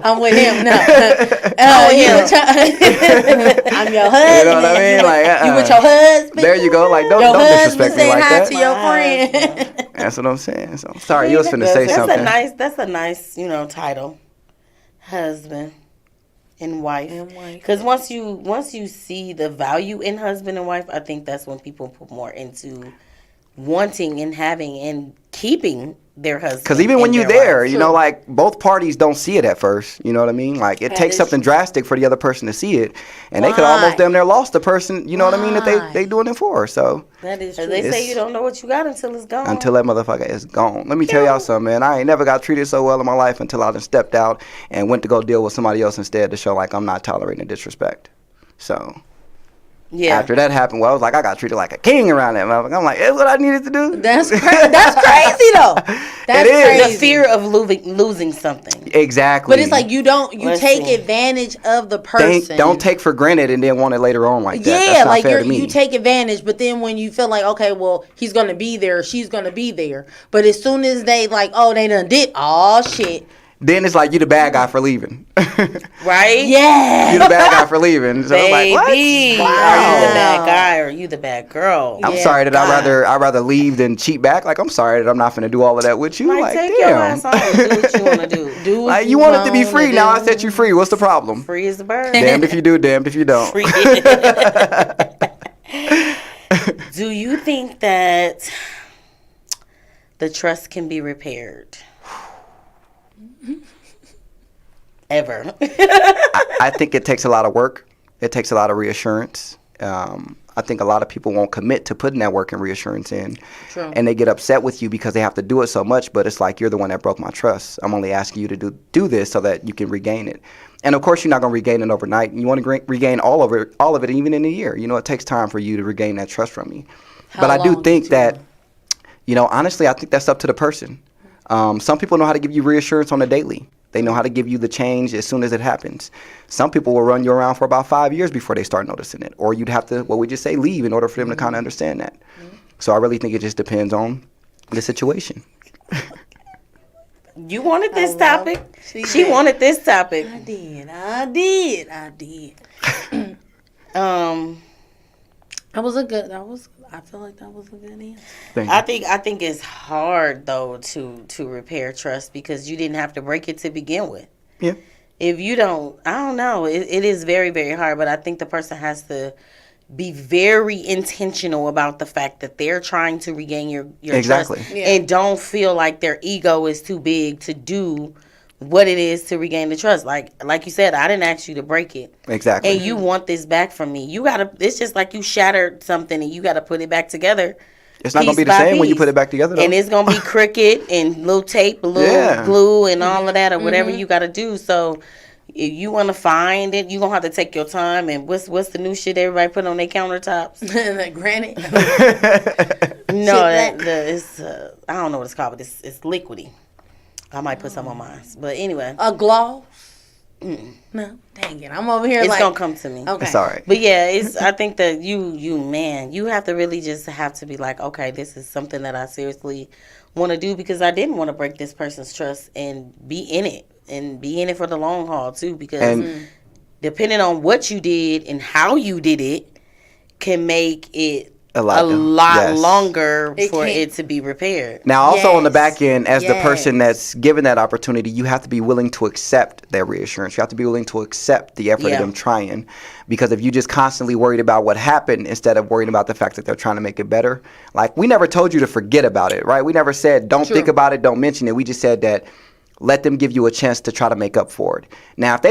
I'm with him. No. I'm your husband. You know what I mean? Like, you with your husband. There you go. Like, don't disrespect me like that. To your friend. That's what I'm saying. So sorry, you was finna say something. That's a nice, title. Husband and wife. Because once you see the value in husband and wife, I think that's when people put more into wanting and having and keeping their husband. Because even when you're there, like both parties don't see it at first. You know what I mean? Like it takes something drastic for the other person to see it, and they could almost damn near lost the person. You know what I mean? That they doing it for. So that is true. They say you don't know what you got until it's gone. Until that motherfucker is gone. Let me tell y'all something, man. I ain't never got treated so well in my life until I done stepped out and went to go deal with somebody else instead to show like I'm not tolerating disrespect. So. Yeah. After that happened, I was like, I got treated like a king around that motherfucker. I'm like, that's what I needed to do. That's crazy though. That's crazy. The fear of losing something. Exactly. But it's like you take advantage of the person. Don't take for granted and then want it later on like that. Yeah, that's not like fair to me. You take advantage, but then when you feel like, okay, well, he's gonna be there, she's gonna be there. But as soon as they like, oh, they done did shit. Then it's like you the bad guy for leaving. Right? Yeah. You the bad guy for leaving. So I'm like, what? Wow. Are you the bad guy or are you the bad girl? I'm sorry that I'd rather leave than cheat back. Like, I'm sorry that I'm not finna do all of that with you. Like, take damn. your ass on and do what you want to do. Do what you want it to be free. Now I set you free. What's the problem? Free as the bird. Damned if you do, damned if you don't. Do you think that the trust can be repaired? Ever. I think it takes a lot of work. It takes a lot of reassurance. I think a lot of people won't commit to putting that work and reassurance in. True. And they get upset with you because they have to do it so much, but it's like, you're the one that broke my trust. I'm only asking you to do this so that you can regain it. And of course, you're not going to regain it overnight. You want to regain all of it, even in a year. It takes time for you to regain that trust from me. But I do think that, honestly, I think that's up to the person. Some people know how to give you reassurance on a daily. They know how to give you the change as soon as it happens. Some people will run you around for about 5 years before they start noticing it. Or you'd have to, leave in order for them to kind of understand that. So I really think it just depends on the situation. You wanted this topic. She wanted this topic. I did. I feel like that was a good answer. I think it's hard though to repair trust because you didn't have to break it to begin with. Yeah. If you don't, I don't know. It is very, very hard, but I think the person has to be very intentional about the fact that they're trying to regain your trust and don't feel like their ego is too big to do what it is to regain the trust. Like you said, I didn't ask you to break it. Exactly. And you want this back from me. It's just like you shattered something and you got to put it back together. It's not going to be the same when you put it back together, though. And it's going to be cricket and little tape, little glue and all of that or whatever you got to do. So if you want to find it, you're going to have to take your time. And what's the new shit everybody put on their countertops? Like granite? No, it's, I don't know what it's called, but it's liquidy. I might put some on mine. But anyway. A gloss? No, dang it. I'm over here it's going to come to me. Okay. It's all right. But yeah, I think that you have to really just have to be like, okay, this is something that I seriously want to do because I didn't want to break this person's trust and be in it. And be in it for the long haul, too. Because depending on what you did and how you did it can make it a lot longer for it to be repaired. Now, also on the back end, as the person that's given that opportunity, you have to be willing to accept their reassurance. You have to be willing to accept the effort of them trying. Because if you just constantly worried about what happened instead of worrying about the fact that they're trying to make it better, like we never told you to forget about it, right? We never said don't think about it, don't mention it. We just said that let them give you a chance to try to make up for it. Now, if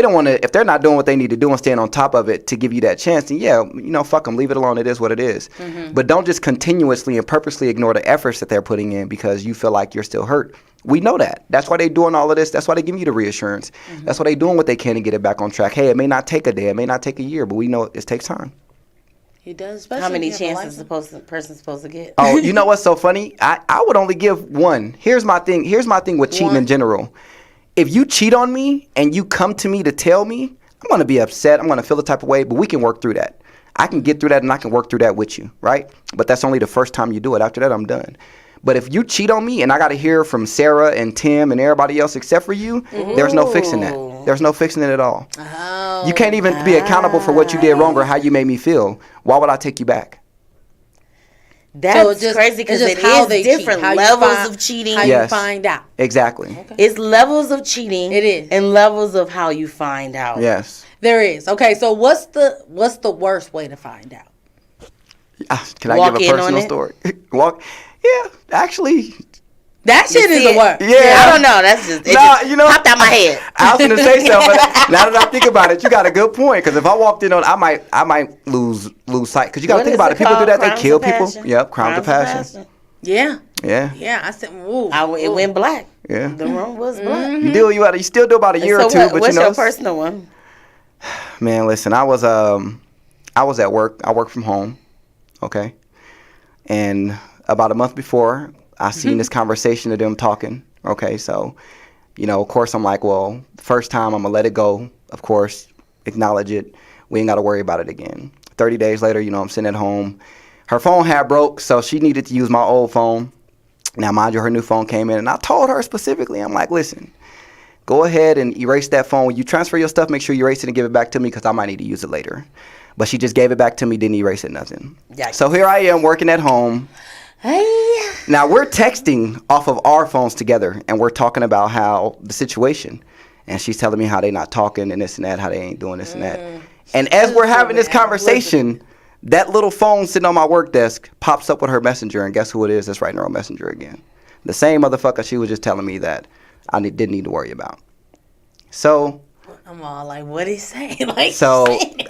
they're not doing what they need to do and staying on top of it to give you that chance, then fuck them, leave it alone. It is what it is. But don't just continuously and purposely ignore the efforts that they're putting in because you feel like you're still hurt. We know that. That's why they're doing all of this. That's why they're giving you the reassurance. That's why they're doing what they can to get it back on track. Hey, it may not take a day, it may not take a year, but we know it takes time. He does. Especially How many if you have a chances license. the person's supposed to get? Oh, you know what's so funny? I would only give one. Here's my thing with cheating in general. If you cheat on me and you come to me to tell me, I'm going to be upset. I'm going to feel the type of way, but we can work through that. I can get through that and I can work through that with you, right? But that's only the first time you do it. After that, I'm done. But if you cheat on me and I got to hear from Sarah and Tim and everybody else except for you, there's no fixing that. There's no fixing it at all. Oh, you can't even be accountable for what you did wrong or how you made me feel. Why would I take you back? That's crazy because it is different levels of cheating. How you find out. Exactly. Okay. It's levels of cheating. It is. And levels of how you find out. Yes. There is. Okay, so what's the worst way to find out? Can I give a personal story? Yeah, actually. That shit is the worst. Yeah. I don't know. That's just, popped out my head. I was going to say something, but now that I think about it, you got a good point. Because if I walked in on, I might lose sight. Because you got to think about it. People do that. They kill people. Yep, crimes of passion. Yeah. Yeah. Yeah. I said, ooh. It went black. Yeah. The room was black. You still do about a year or two. But what's your personal one? Man, listen, I was at work. I work from home. Okay. And about a month before, I seen this conversation of them talking. Okay, so, of course, I'm like, well, first time I'm going to let it go. Of course, acknowledge it. We ain't got to worry about it again. 30 days later, I'm sitting at home. Her phone had broke, so she needed to use my old phone. Now, mind you, her new phone came in, and I told her specifically, I'm like, listen, go ahead and erase that phone. When you transfer your stuff, make sure you erase it and give it back to me because I might need to use it later. But she just gave it back to me, didn't erase it, nothing. Yikes. So here I am working at home. Hey. Now, we're texting off of our phones together, and we're talking about how the situation. And she's telling me how they not talking and this and that, how they ain't doing this and that. And as we're having this conversation, that little phone sitting on my work desk pops up with her messenger, and guess who it is that's writing her on messenger again? The same motherfucker she was just telling me that I didn't need to worry about. So I'm all like, what he saying?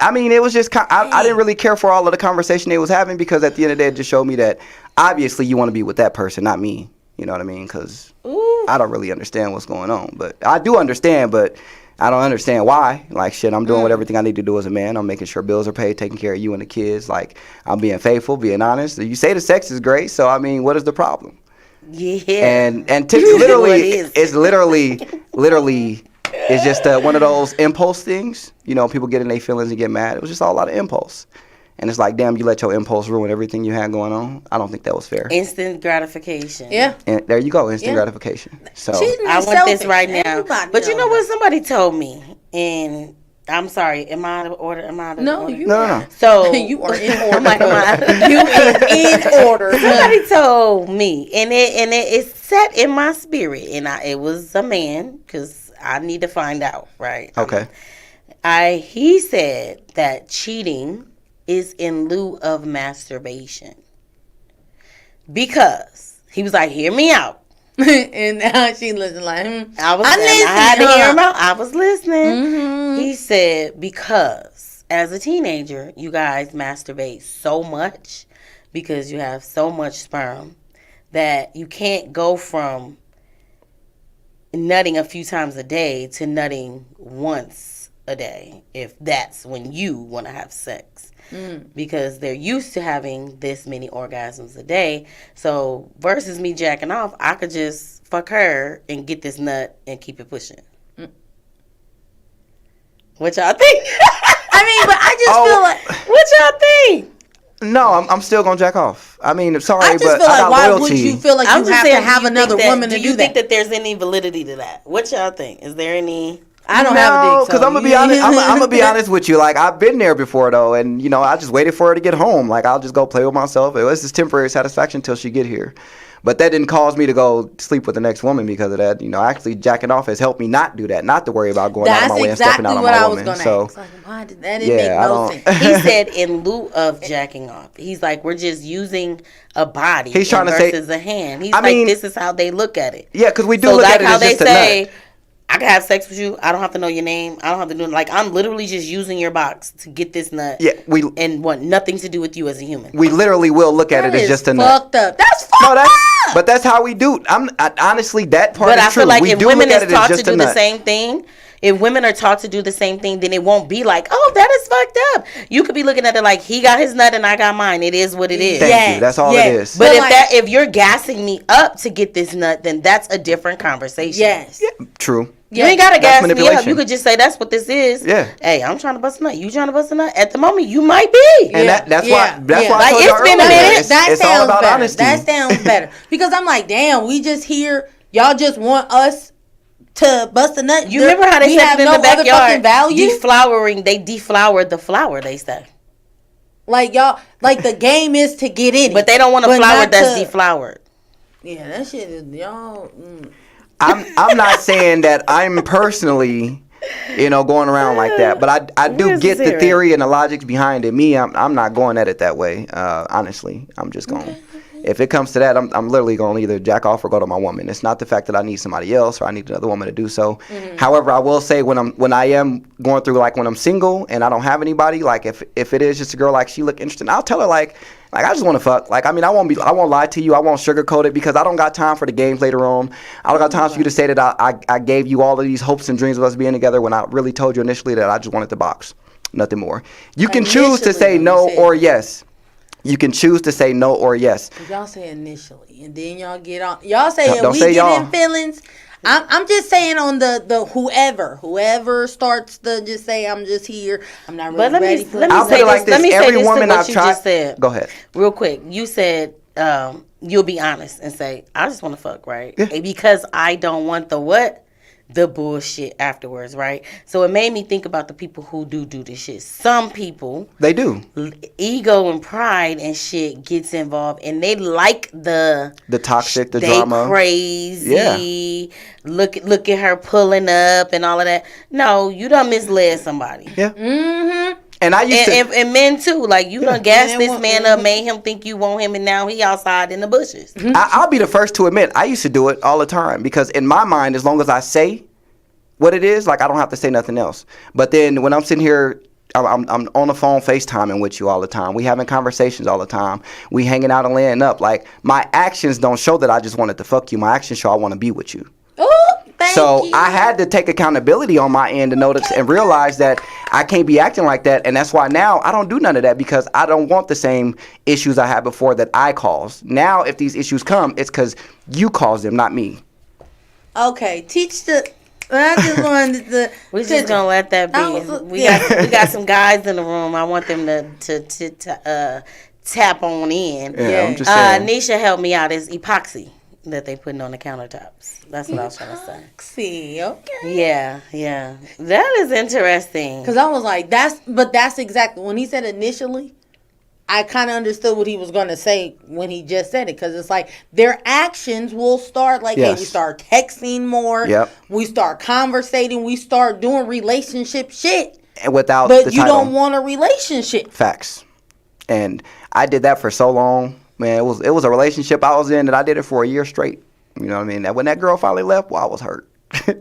I mean, it was just, I didn't really care for all of the conversation they was having because at the end of the day, it just showed me that obviously you want to be with that person, not me. You know what I mean? Because I don't really understand what's going on. But I do understand, but I don't understand why. Like, shit, I'm doing everything I need to do as a man. I'm making sure bills are paid, taking care of you and the kids. Like, I'm being faithful, being honest. You say the sex is great, so, I mean, what is the problem? Yeah. And literally, it's literally... It's just one of those impulse things. People get in their feelings and get mad. It was just all a lot of impulse. And it's like, damn, you let your impulse ruin everything you had going on. I don't think that was fair. Instant gratification. Yeah. And there you go, instant gratification. So I want this right now. But you know what? Somebody told me, and I'm sorry, am I out of order? No. So you are in order. You are in order. Somebody told me, and it's set in my spirit, and it was a man, because I need to find out, right? Okay. He said that cheating is in lieu of masturbation. Because he was like, hear me out. And now she listened like, I had to hear him out. I was listening. Mm-hmm. He said, because as a teenager, you guys masturbate so much because you have so much sperm that you can't go from nutting a few times a day to nutting once a day if that's when you want to have sex. Because they're used to having this many orgasms a day. So versus me jacking off, I could just fuck her and get this nut and keep it pushing. What y'all think? I mean, but I just feel like, what y'all think? No, I'm still gonna jack off. I mean, sorry, I just but feel I got why loyalty. would you feel like you have to have another woman to do that? Do you think that there's any validity to that? What y'all think? Is there any? I don't have a dick. Because I'm gonna be honest. I'm gonna be honest with you. Like, I've been there before though, and I just waited for her to get home. Like, I'll just go play with myself. It was just temporary satisfaction until she get here. But that didn't cause me to go sleep with the next woman because of that. Actually jacking off has helped me not do that, not to worry about going out of my way and stepping out on my woman. That's exactly what I was going to ask. Like, why did that didn't make no sense? He said in lieu of jacking off. He's like, we're just using a body He's trying versus a hand. He's this is how they look at it. Yeah, because we do look at it as just a nut. I can have sex with you. I don't have to know your name. I don't have to do it. I'm literally just using your box to get this nut. Yeah, and want nothing to do with you as a human. We literally will look at it as just a nut. Fucked up. That's fucked up. But that's how we do. Honestly, that part but is I true. Feel like we if do women look are at it taught as to just a do nut. the same thing, if women are taught to do the same thing, then it won't be like, oh, that is fucked up. You could be looking at it like he got his nut and I got mine. It is what it is. Thank you. That's all it is. But if you're gassing me up to get this nut, then that's a different conversation. Yes. Yeah, true. You ain't gotta gas me up. manipulation. You could just say that's what this is. Yeah. Hey, I'm trying to bust a nut. You trying to bust a nut? At the moment, you might be. And that's why. That's why. Like, I told it's y'all been a earlier, minute. It's all about better. honesty. That sounds better. Because I'm like, damn, we just here. Y'all just want us to bust a nut. You remember how they said it in the backyard? Value? Deflowering. They deflowered the flower. They say. Like y'all, like the game is to get in it, but they don't want a flower that's deflowered. Yeah, that shit is y'all. I'm not saying that I'm personally, going around like that, but I do get the theory and the logic behind it. Me, I'm not going at it that way. Honestly, I'm just going. If it comes to that, I'm literally going to either jack off or go to my woman. It's not the fact that I need somebody else or I need another woman to do so. However, I will say when I am going through, like when I'm single and I don't have anybody, like if it is just a girl, like she look interesting, I'll tell her like I just want to fuck. Like, I mean, I won't lie to you. I won't sugarcoat it because I don't got time for the games later on. I don't got time for you to say that I gave you all of these hopes and dreams of us being together when I really told you initially that I just wanted the box, nothing more. You can choose to say no or yes. You can choose to say no or yes. Y'all say initially, and then y'all get on. Y'all say don't we say get y'all. in feelings. I'm just saying on the whoever starts to just say I'm just here. I'm not really ready for it. I'll put it like this. Let me say Every this to woman what I've you tried. just said. Go ahead. Real quick. You said you'll be honest and say I just want to fuck, right? Yeah. Because I don't want the what? The bullshit afterwards, right? So it made me think about the people who do this shit. Some people, they do. Ego and pride and shit gets involved, and they like the toxic, the drama. They crazy. Yeah. Look at her pulling up and all of that. No, you done misled somebody. Yeah. Mm-hmm. And I used to, and men too. Like you done gassed this man up, made him think you want him, and now he outside in the bushes. I'll be the first to admit I used to do it all the time because in my mind, as long as I say what it is, like I don't have to say nothing else. But then when I'm sitting here, I'm on the phone FaceTiming with you all the time. We having conversations all the time. We hanging out and laying up. Like my actions don't show that I just wanted to fuck you. My actions show I want to be with you. So I had to take accountability on my end to notice and realize that I can't be acting like that. And that's why now I don't do none of that because I don't want the same issues I had before that I caused. Now, if these issues come, it's because you caused them, not me. Okay, teach the... I just wanted to... We're just going to let that be. We got some guys in the room. I want them to tap on in. Yeah, I'm just saying. Nisha helped me out. It's epoxy that they putting on the countertops. That's what I was trying to say. See, okay. Yeah. That is interesting. Because I was like, that's exactly, when he said initially, I kind of understood what he was going to say when he just said it. Because it's like, their actions will start, like, hey, we start texting more. Yep. We start conversating. We start doing relationship shit. And without but the you title. don't want a relationship. Facts. And I did that for so long. Man, it was a relationship I was in that I did it for a year straight. You know what I mean? That when that girl finally left, well, I was hurt.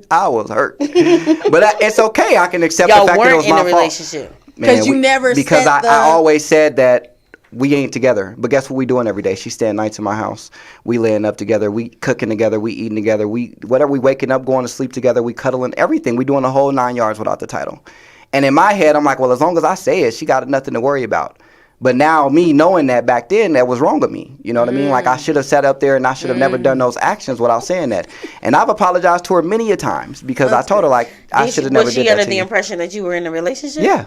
I was hurt. But it's okay. I can accept the fact that it was my fault. Relationship. Because you never because said I always said that we ain't together. But guess what we doing every day? She staying nights in my house. We laying up together. We cooking together. We eating together. Whatever we waking up, going to sleep together. We cuddling. Everything. We doing the whole 9 yards without the title. And in my head, I'm like, well, as long as I say it, she got nothing to worry about. But now me knowing that back then, that was wrong of me. You know what I mean? Like I should have sat up there and I should have never done those actions without saying that. And I've apologized to her many a times because I told her like I should have never did that. Was she under to the you. impression that you were in a relationship? Yeah.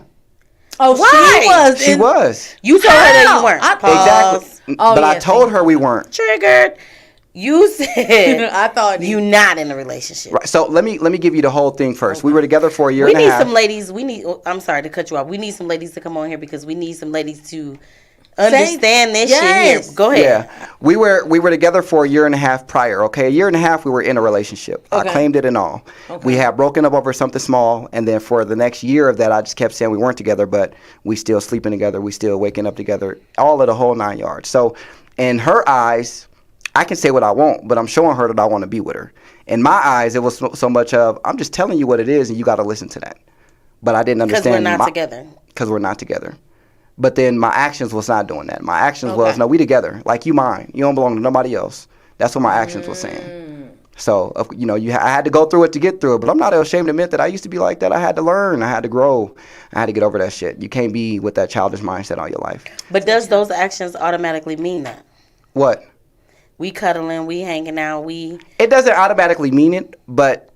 Oh, why? She was. You told her that you weren't. Exactly. But I told her we weren't. Triggered. You said I thought you not in a relationship. Right. So let me give you the whole thing first. We were together for a year and a half. We need some ladies. I'm sorry to cut you off. We need some ladies to come on here because we need some ladies to understand this shit here. Go ahead. Yeah. We were together for a year and a half prior, okay? A year and a half we were in a relationship. Okay. I claimed it and all. Okay. We had broken up over something small, and then for the next year of that I just kept saying we weren't together, but we still sleeping together, we still waking up together, all of the whole 9 yards. So in her eyes, I can say what I want, but I'm showing her that I want to be with her. In my eyes, it was so much of, I'm just telling you what it is and you got to listen to that. But I didn't understand. Because we're not together. Because we're not together. But then my actions was not doing that. My actions was, no, we together. Like, you mine. You don't belong to nobody else. That's what my actions was saying. So, I had to go through it to get through it. But I'm not ashamed to admit that I used to be like that. I had to learn. I had to grow. I had to get over that shit. You can't be with that childish mindset all your life. But does those actions automatically mean that? What? We cuddling, we hanging out, It doesn't automatically mean it, but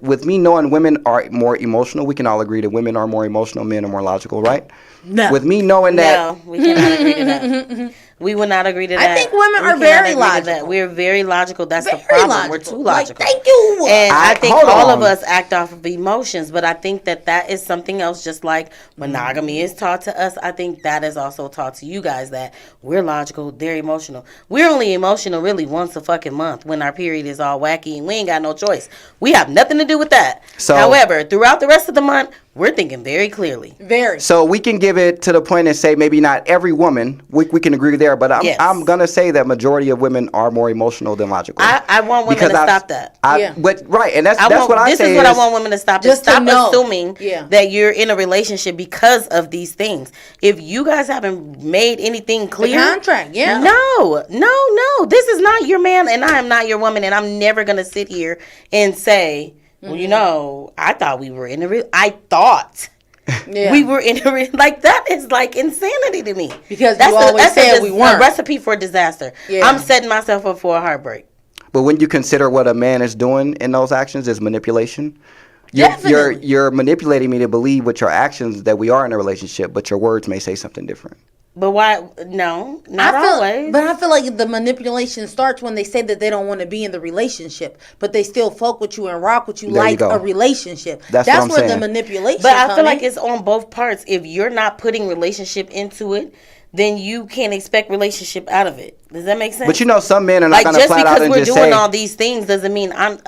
with me knowing women are more emotional, we can all agree that women are more emotional, men are more logical, right? No. With me knowing that... No, we cannot agree to that. We would not agree to that. I think women are very logical. We're very logical. That's very the problem. logical. We're too logical. Like, thank you. And I think all of us act off of emotions, but I think that is something else. Just like monogamy is taught to us, I think that is also taught to you guys, that we're logical, they're emotional. We're only emotional really once a fucking month when our period is all wacky and we ain't got no choice. We have nothing to do with that. However, throughout the rest of the month, we're thinking very clearly. Very. So we can give it to the point and say maybe not every woman. We can agree there, but I'm gonna say that majority of women are more emotional than logical. I want women to stop that. But right, and that's what I say. This is what I want women to stop. Just stop to assuming that you're in a relationship because of these things. If you guys haven't made anything clear, the contract, no. This is not your man, and I am not your woman, and I'm never gonna sit here and say, well, I thought we were in a we were in a like that is like insanity to me, because you always said we weren't. A recipe for disaster. I'm setting myself up for a heartbreak. But when you consider what a man is doing in those actions is manipulation, you're manipulating me to believe with your actions that we are in a relationship, but your words may say something different. But why? No, not always. But I feel like the manipulation starts when they say that they don't want to be in the relationship, but they still fuck with you and rock with you like a relationship. That's where the manipulation. But I feel like it's on both parts. If you're not putting relationship into it, then you can't expect relationship out of it. Does that make sense? But some men are not going to flat out and just say. Just because we're doing all these things doesn't mean I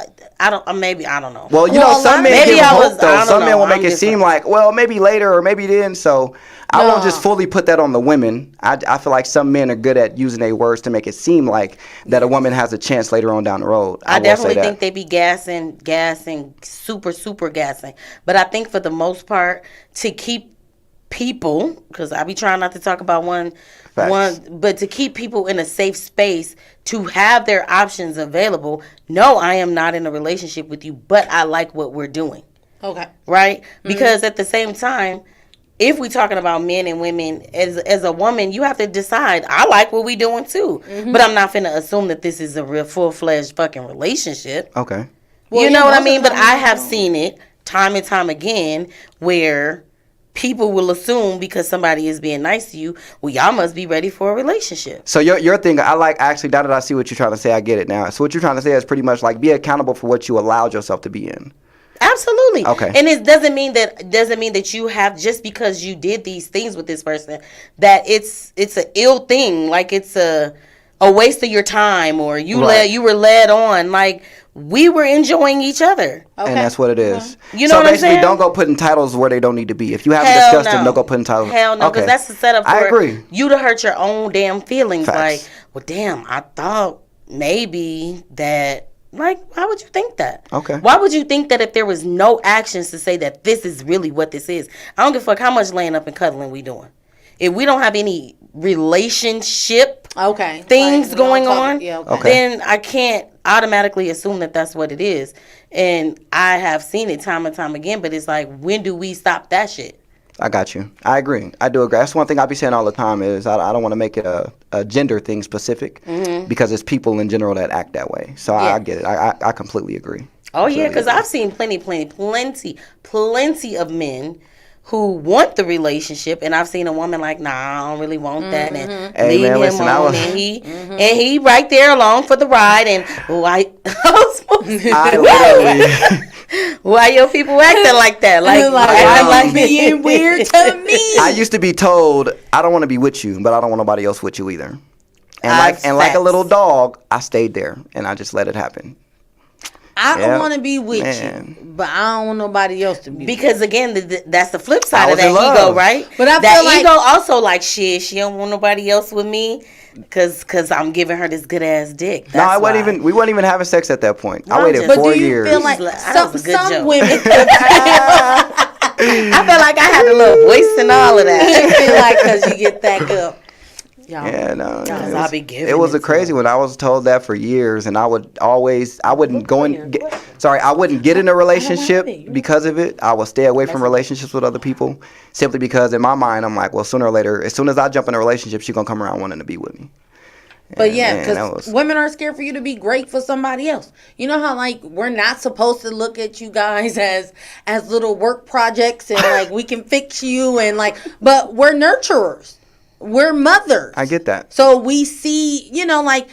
don't know. Well, some men give hope though. Some men will make it seem like, well, maybe later or maybe then. So I won't just fully put that on the women. I feel like some men are good at using their words to make it seem like that a woman has a chance later on down the road. I definitely think they be gassing, super gassing. But I think for the most part, to keep people, because I be trying not to talk about one, but to keep people in a safe space to have their options available. No, I am not in a relationship with you, but I like what we're doing. Okay. Right? Because at the same time, if we're talking about men and women, as a woman, you have to decide, I like what we doing too. But I'm not finna assume that this is a real full-fledged fucking relationship. Okay. Well, you know what I mean? But I have seen it time and time again where people will assume because somebody is being nice to you, well, y'all must be ready for a relationship. So your thing, I like, actually, now that I see what you're trying to say, I get it now. So what you're trying to say is pretty much like be accountable for what you allowed yourself to be in. Absolutely. Okay. And it doesn't mean that you have, just because you did these things with this person, that it's an ill thing. Like it's a waste of your time, or you were led on. Like we were enjoying each other. Okay. And that's what it is. You know what I'm saying? So basically, don't go putting titles where they don't need to be. If you haven't discussed them, don't go putting titles. Hell no, because that's the setup for you to hurt your own damn feelings. Facts. Like, well, damn, I thought maybe that. Like, why would you think that? Okay. Why would you think that if there was no actions to say that this is really what this is? I don't give a fuck how much laying up and cuddling we doing. If we don't have any relationship things going on, then I can't automatically assume that that's what it is. And I have seen it time and time again, but it's like, when do we stop that shit? I got you. I agree. I do agree. That's one thing I be saying all the time is I don't want to make it a gender thing specific because it's people in general that act that way. So I get it. I completely agree. Oh, yeah, because I've seen plenty of men who want the relationship, and I've seen a woman like, nah, I don't really want that, and leave him on, and he right there along for the ride, and why your people acting like that? Like being weird to me. I used to be told, I don't want to be with you, but I don't want nobody else with you either. And like a little dog, I stayed there, and I just let it happen. I don't want to be with you, but I don't want nobody else to be. Because again, that's the flip side of that ego, right? But I that feel like ego also like, shit, she don't want nobody else with me because I'm giving her this good ass dick. That's we weren't even having sex at that point. I waited 4 years. But do you feel like some women? I feel like I had a little voice and all of that. I feel like because you get that up. Yeah, no, I'll be giving it was it a crazy one. I was told that for years, and I wouldn't get in a relationship because of it. I would stay away from relationships with other people simply because in my mind, I'm like, well, sooner or later, as soon as I jump in a relationship, she's going to come around wanting to be with me. But because women are scared for you to be great for somebody else. You know how like we're not supposed to look at you guys as little work projects and like we can fix you and like, but we're nurturers. We're mothers. I get that. So we see, you know, like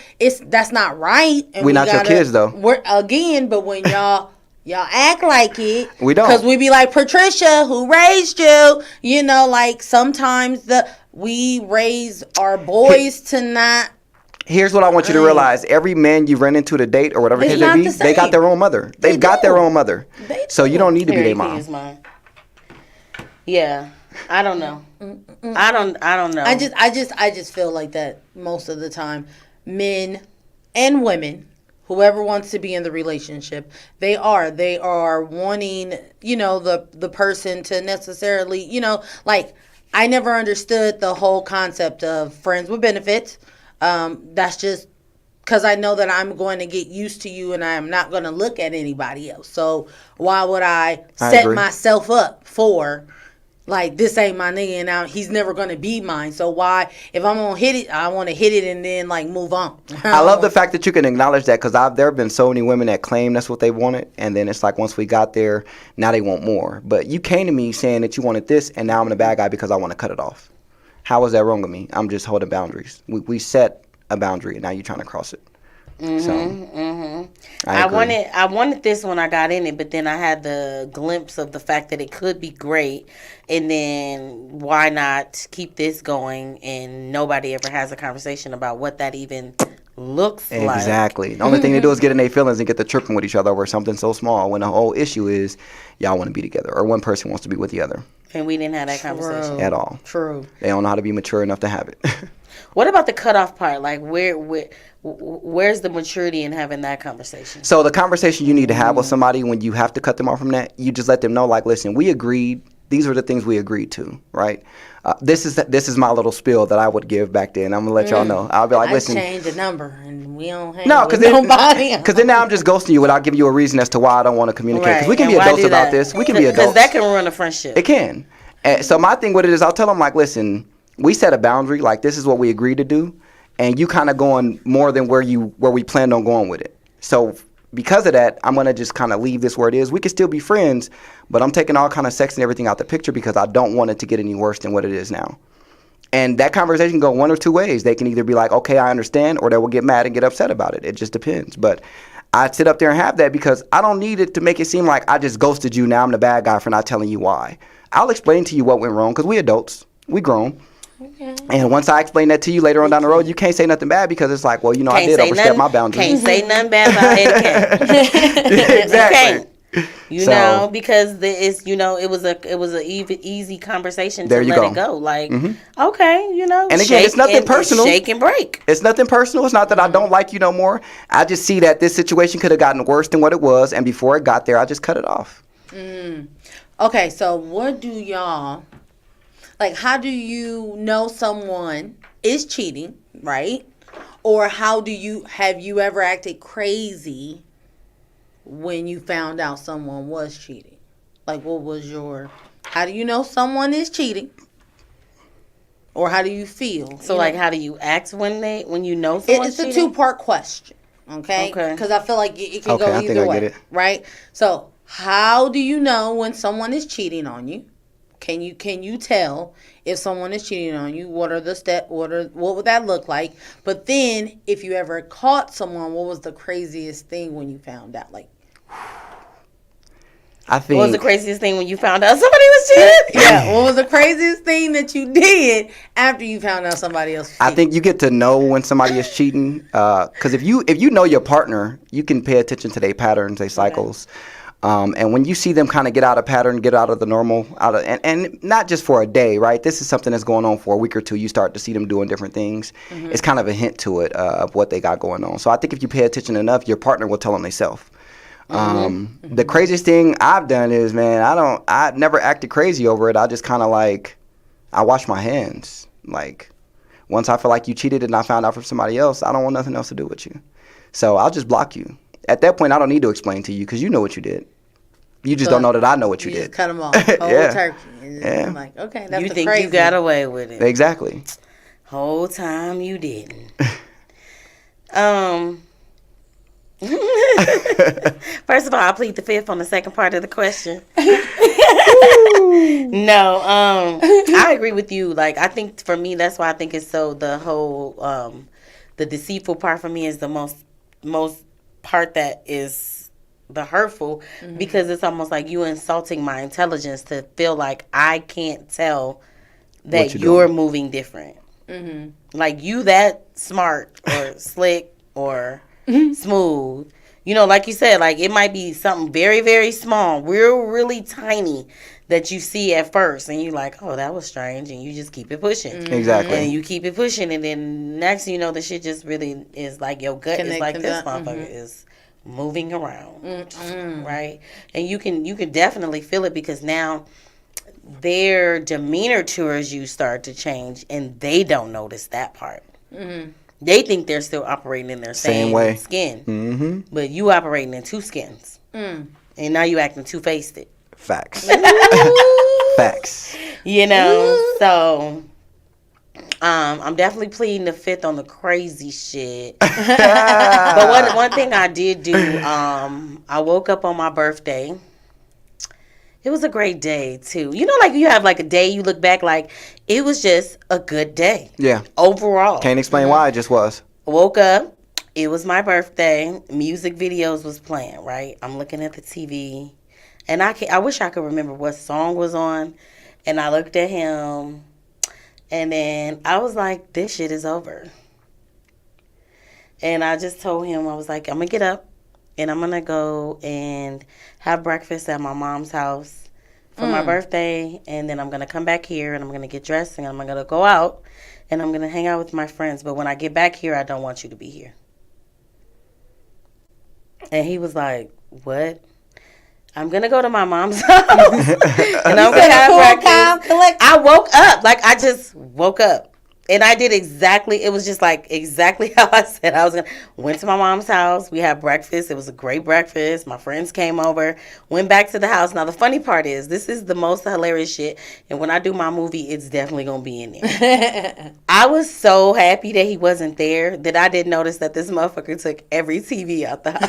that's not right. And we're not your kids though. But when y'all act like it, we don't. Because we be like, Patricia, who raised you? You know, like sometimes we raise our boys to not. Here's what I want you to realize. Every man you run into to date or whatever the case may be, they got their own mother. They've got their own mother. So you don't need to be their mom. Yeah. I don't know. I don't know. I just feel like that most of the time, men and women, whoever wants to be in the relationship, they are wanting, you know, the person to necessarily, you know, like I never understood the whole concept of friends with benefits. That's just because I know that I'm going to get used to you and I am not going to look at anybody else. So why would I set myself up for, like, this ain't my nigga and now he's never going to be mine. So why, if I'm going to hit it, I want to hit it and then, like, move on. I love the fact that you can acknowledge that because there have been so many women that claim that's what they wanted. And then it's like once we got there, now they want more. But you came to me saying that you wanted this and now I'm the bad guy because I want to cut it off. How is that wrong with me? I'm just holding boundaries. We set a boundary and now you're trying to cross it. I wanted this when I got in it, but then I had the glimpse of the fact that it could be great, and then why not keep this going? And nobody ever has a conversation about what that even looks like. Exactly. The only thing they do is get in their feelings and get to tripping with each other over something so small when the whole issue is y'all want to be together or one person wants to be with the other. And we didn't have that conversation at all. True. They don't know how to be mature enough to have it. What about the cutoff part? Like, where's the maturity in having that conversation? So the conversation you need to have with somebody when you have to cut them off from that, you just let them know, like, listen, we agreed. These are the things we agreed to, right? This is my little spiel that I would give back then. I'm gonna let y'all know. I'll be like, listen. I changed the number, and we don't hang with nobody. Because then now I'm just ghosting you without giving you a reason as to why I don't want to communicate. Because we can be adults about this. We can be adults. Because that can ruin a friendship. It can. And so my thing with it is I'll tell them, like, listen, we set a boundary. Like, this is what we agreed to do. And you kind of going more than where we planned on going with it. So because of that, I'm going to just kind of leave this where it is. We can still be friends, but I'm taking all kind of sex and everything out the picture because I don't want it to get any worse than what it is now. And that conversation can go one or two ways. They can either be like, okay, I understand, or they will get mad and get upset about it. It just depends. But I sit up there and have that because I don't need it to make it seem like I just ghosted you. Now I'm the bad guy for not telling you why. I'll explain to you what went wrong because we adults. We grown. Okay. And once I explain that to you later on down the road, you can't say nothing bad because it's like, well, you know, I did overstep my boundaries. Can't say nothing bad about etiquette. Exactly. You know, because it was a easy conversation to let it go. Like, okay, you know, and again, it's nothing personal. Shake and break. It's nothing personal. It's not that I don't like you no more. I just see that this situation could have gotten worse than what it was, and before it got there, I just cut it off. Okay, so what do y'all, like, how do you know someone is cheating, right? Or have you ever acted crazy when you found out someone was cheating? Like, how do you know someone is cheating? Or how do you feel? So, like, how do you act when you know someone's cheating? It's a two-part question, okay? Because I feel like it can go either way, right? So, how do you know when someone is cheating on you? Can you tell if someone is cheating on you? What are the steps? What would that look like? But then, if you ever caught someone, what was the craziest thing when you found out? Like, what was the craziest thing when you found out somebody was cheating? Yeah, what was the craziest thing that you did after you found out somebody else was cheating? I think you get to know when somebody is cheating because if you know your partner, you can pay attention to their patterns, their cycles. Okay. And when you see them kind of get out of pattern, get out of the normal, and not just for a day, right? This is something that's going on for a week or two. You start to see them doing different things. It's kind of a hint to it of what they got going on. So I think if you pay attention enough, your partner will tell them themselves. The craziest thing I've done is, man, I never acted crazy over it. I just kind of I wash my hands. Like, Once I feel like you cheated and I found out from somebody else, I don't want nothing else to do with you. So I'll just block you. At that point, I don't need to explain to you because you know what you did. You just don't know that I know what you did. Just cut them off. Whole turkey. And I'm like, okay, that's you think crazy. you got away with it. Exactly. Whole time you didn't. First of all, I plead the fifth on the second part of the question. No, I agree with you. Like, I think for me, that's why I think it's so the whole the deceitful part for me is the most part that is the hurtful, because it's almost like you insulting my intelligence to feel like I can't tell that you're moving different. Like, you that smart or slick or smooth. You know, like you said, like, it might be something very, very small, really tiny that you see at first, and you're like, oh, that was strange, and you just keep it pushing. Exactly. And you keep it pushing, and then next thing you know, the shit just really is like your gut is like, this motherfucker is moving around, right? And you can definitely feel it, because now their demeanor towards you start to change, and they don't notice that part. They think they're still operating in their same way. skin, but you operating in two skins, and now you acting two-faced. Facts. Facts. You know, so I'm definitely pleading the fifth on the crazy shit. But one thing I did do, I woke up on my birthday. It was a great day, too. You know, like, you have, like, a day you look back, like, it was just a good day. Yeah. Overall. Can't explain why, it just was. Woke up. It was my birthday. Music videos was playing, right? I'm looking at the TV. And I wish I could remember what song was on. And I looked at him. And then I was like, this shit is over. And I just told him, I was like, I'm going to get up. And I'm going to go and have breakfast at my mom's house for my birthday. And then I'm going to come back here, and I'm going to get dressed, and I'm going to go out, and I'm going to hang out with my friends. But when I get back here, I don't want you to be here. And he was like, what? I'm going to go to my mom's house, and I'm going to have breakfast. I woke up. Like, I just woke up. And I did exactly, it was just like exactly how I said I was going to. Went to my mom's house. We had breakfast. It was a great breakfast. My friends came over. Went back to the house. Now, the funny part is, this is the most hilarious shit. And when I do my movie, it's definitely going to be in there. I was so happy that he wasn't there that I didn't notice that this motherfucker took every TV out the house.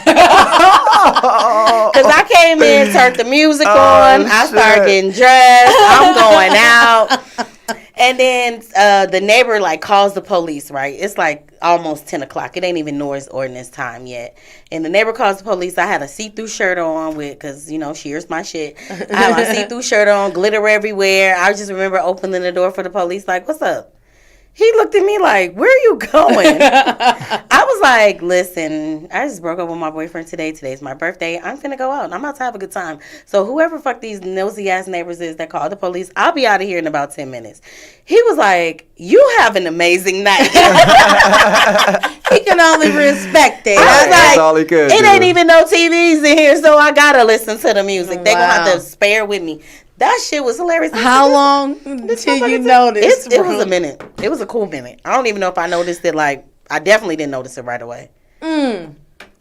Because I came in, turned the music on. I started getting dressed. I'm going out. And then the neighbor, like, calls the police, right? It's, like, almost 10 o'clock. It ain't even noise ordinance time yet. And the neighbor calls the police. I had a see-through shirt on because, you know, she's my shit. I had my see-through shirt on, glitter everywhere. I just remember opening the door for the police, like, what's up? He looked at me like, where are you going? I was like, listen, I just broke up with my boyfriend today. Today's my birthday. I'm finna go out, and I'm about to have a good time. So whoever fuck these nosy-ass neighbors is that call the police, I'll be out of here in about 10 minutes. He was like, you have an amazing night. He can only respect it. I was like, that's all he could it do. ain't even no TVs in here, so I gotta listen to the music. They gonna have to spare with me. That shit was hilarious. How long until you noticed? It was a minute. It was a cool minute. I don't even know if I noticed it. Like, I definitely didn't notice it right away. I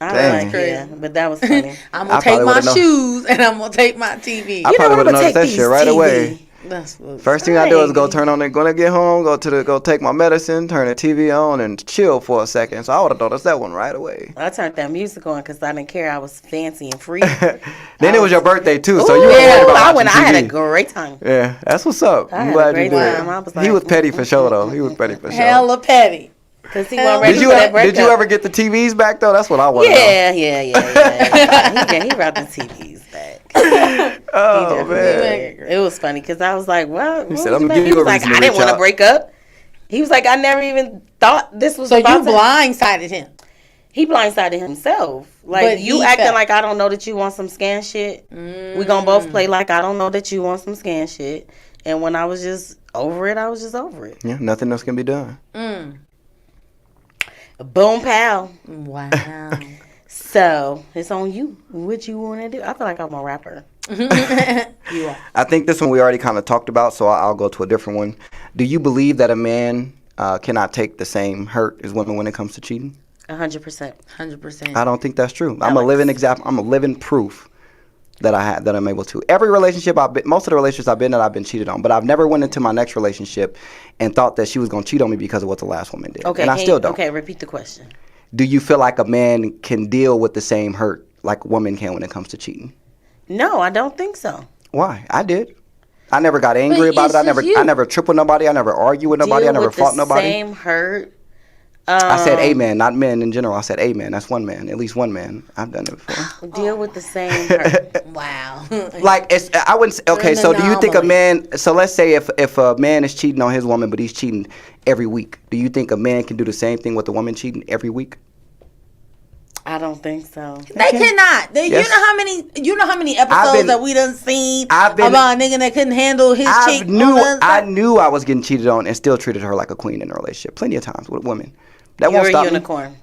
was like, yeah, but that was funny. I'm gonna take my shoes and I'm gonna take my TV. I probably would have noticed that shit right away. That's First thing I do is go turn on it. Gonna get home, go take my medicine, turn the TV on, and chill for a second. So I would have noticed that one right away. I turned that music on because I didn't care. I was fancy and free. Then it was your birthday too, so you Ooh, were worried about I watching had a TV. great time. Yeah, that's what's up. I'm had glad a great you did. time. I was like, He was petty for sure though. He was petty for sure. hella petty. Because he wasn't ready Did for that you breakup. ever get the TVs back though? That's what I want to know. Yeah. He brought the TVs back. Oh man. It was funny because I was like, well, He said, "I'm gonna give you a like, reason to I didn't reach want to out." break up. He was like, I never even thought this was So you about to blindsided him. He blindsided himself. Like, But you he acting felt- like I don't know that you want some scan shit. We gonna both play like I don't know that you want some scan shit. And when I was just over it, I was just over it. Yeah, nothing else can be done. Boom, pal. Wow. So, it's on you. What you want to do? I feel like I'm a rapper. I think this one we already kind of talked about, so I'll go to a different one. Do you believe that a man cannot take the same hurt as women when it comes to cheating? 100%. 100%. I don't think that's true. I'm a living example. I'm a living proof that I'm able to. Every relationship most of the relationships I've been in, I've been cheated on. But I've never went into my next relationship and thought that she was going to cheat on me because of what the last woman did. Okay, and I still don't. Okay, repeat the question. Do you feel like a man can deal with the same hurt like a woman can when it comes to cheating? No, I don't think so. Why? I did. I never got angry about it. I never tripped with nobody. I never argued with nobody. I never fought nobody. Same hurt. I said amen, not men in general. I said amen. That's one man, at least one man. I've done it before. Deal with the same hurt. Wow. Like I wouldn't say, okay, so do you think a man, so let's say if a man is cheating on his woman but he's cheating every week, do you think a man can do the same thing with a woman cheating every week? I don't think so. They cannot. Yes. You know how many episodes that we done seen about a nigga that couldn't handle his chick. I knew I was getting cheated on and still treated her like a queen in a relationship. Plenty of times with women. That won't stop me. You're a unicorn.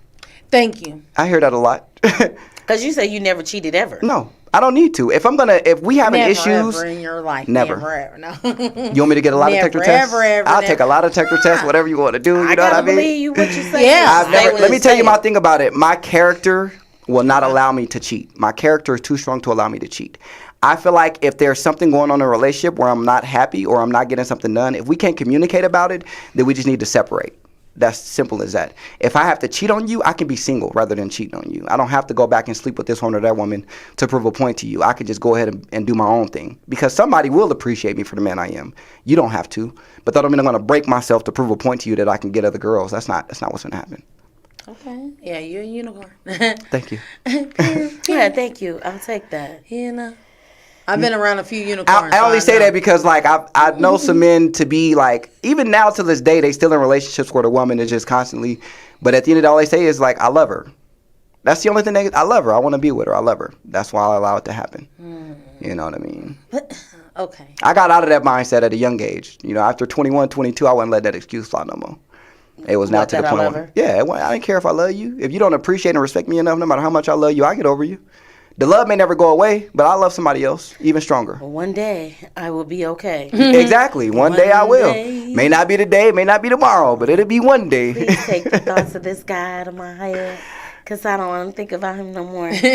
Thank you. I hear that a lot. Because you say you never cheated ever. No, I don't need to. If we having issues, never in your life. Never Ever. No. You want me to get a lie detector test? I'll take a lie detector test. Whatever you want to do. You know what I mean? believe you. What you say? Yeah. Let me tell you my thing about it. My character will not allow me to cheat. My character is too strong to allow me to cheat. I feel like if there's something going on in a relationship where I'm not happy or I'm not getting something done, if we can't communicate about it, then we just need to separate. That's simple as that. If I have to cheat on you, I can be single rather than cheating on you. I don't have to go back and sleep with this one or that woman to prove a point to you. I could just go ahead and do my own thing because somebody will appreciate me for the man I am. You don't have to, but that don't mean I'm going to break myself to prove a point to you that I can get other girls. That's not what's going to happen. Okay. Yeah, you're a unicorn. Thank you. Yeah, thank you. I'll take that. You know. I've been around a few unicorns. I only say that because, like, I know some men to be, like, even now to this day, they still in relationships where the woman is just constantly, but at the end of it, all they say is, like, I love her. That's the only thing I love her. I want to be with her. I love her. That's why I allow it to happen. You know what I mean? Okay. I got out of that mindset at a young age. You know, after 21, 22, I wouldn't let that excuse fly no more. It was now to the point where, yeah, I didn't care if I love you. If you don't appreciate and respect me enough, no matter how much I love you, I get over you. The love may never go away, but I love somebody else even stronger. One day I will be okay. Exactly. One day I will. May not be today, may not be tomorrow, but it'll be one day. Please take the thoughts of this guy out of my head, because I don't want to think about him no more. For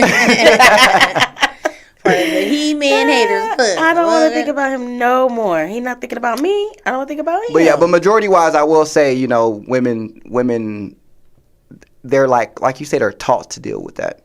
the He-Man haters. I don't want to think about him no more. He not thinking about me. I don't want to think about him. But yeah, but majority-wise, I will say, you know, women, they're like you say, they're taught to deal with that.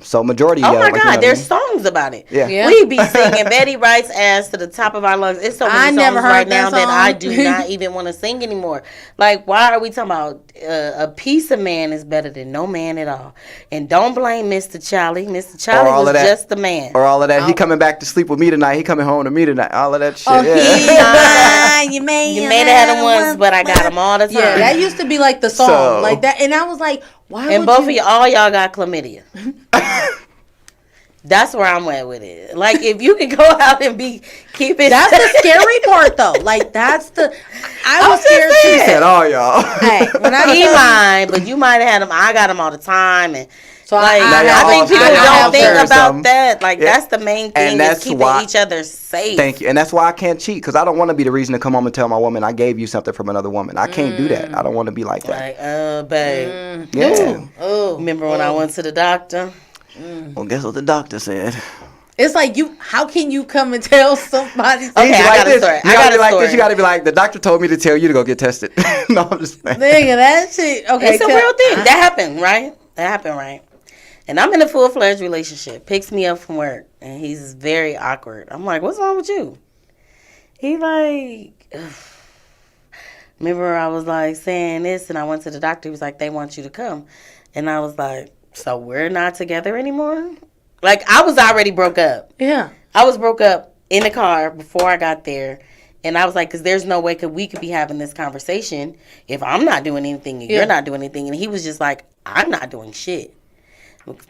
So majority. Oh my like, God, you know there's songs about it. Yeah. We be singing Betty Wright's ass to the top of our lungs. It's so many songs right now that I do not even want to sing anymore. Like, why are we talking about a piece of man is better than no man at all? And don't blame Mr. Charlie. Mr. Charlie was just the man. Or all of that. He coming back to sleep with me tonight. He coming home to me tonight. All of that shit. You may have had him once, but I got him all the time. Yeah, that used to be like the song, like that. And I was like, why? And both of y'all got chlamydia. That's where I'm at with it. Like, if you can go out and keep it. That's the scary part, though. Like, that's the. I was scared too. She said, "Oh, y'all." Hey, when I he mine, but you might have had him. I got him all the time, and so like, I think people don't think about that. Like, that's the main thing, is keeping each other safe. Thank you, and that's why I can't cheat, because I don't want to be the reason to come home and tell my woman I gave you something from another woman. I can't do that. I don't want to be like that. Like, babe. Yeah. Remember when I went to the doctor? Well, guess what the doctor said. It's like, how can you come and tell somebody? Okay, I got a story. You gotta be like, the doctor told me to tell you to go get tested. No, I'm just saying. Nigga, that shit. Okay, it's a real thing. That happened, right? And I'm in a full-fledged relationship. Picks me up from work, and he's very awkward. I'm like, what's wrong with you? He like, ugh. Remember I was like saying this, and I went to the doctor. He was like, they want you to come. And I was like, so we're not together anymore? Like, I was already broke up. Yeah. I was broke up in the car before I got there. And I was like, because there's no way we could be having this conversation if I'm not doing anything and you're not doing anything. And he was just like, I'm not doing shit.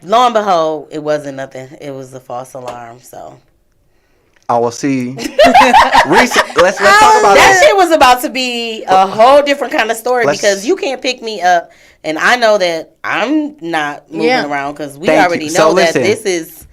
Lo and behold, it wasn't nothing. It was a false alarm, so. I will see. Let's talk about that. Shit was about to be a whole different kind of story, because you can't pick me up, and I know that I'm not moving around, because we already know that this is.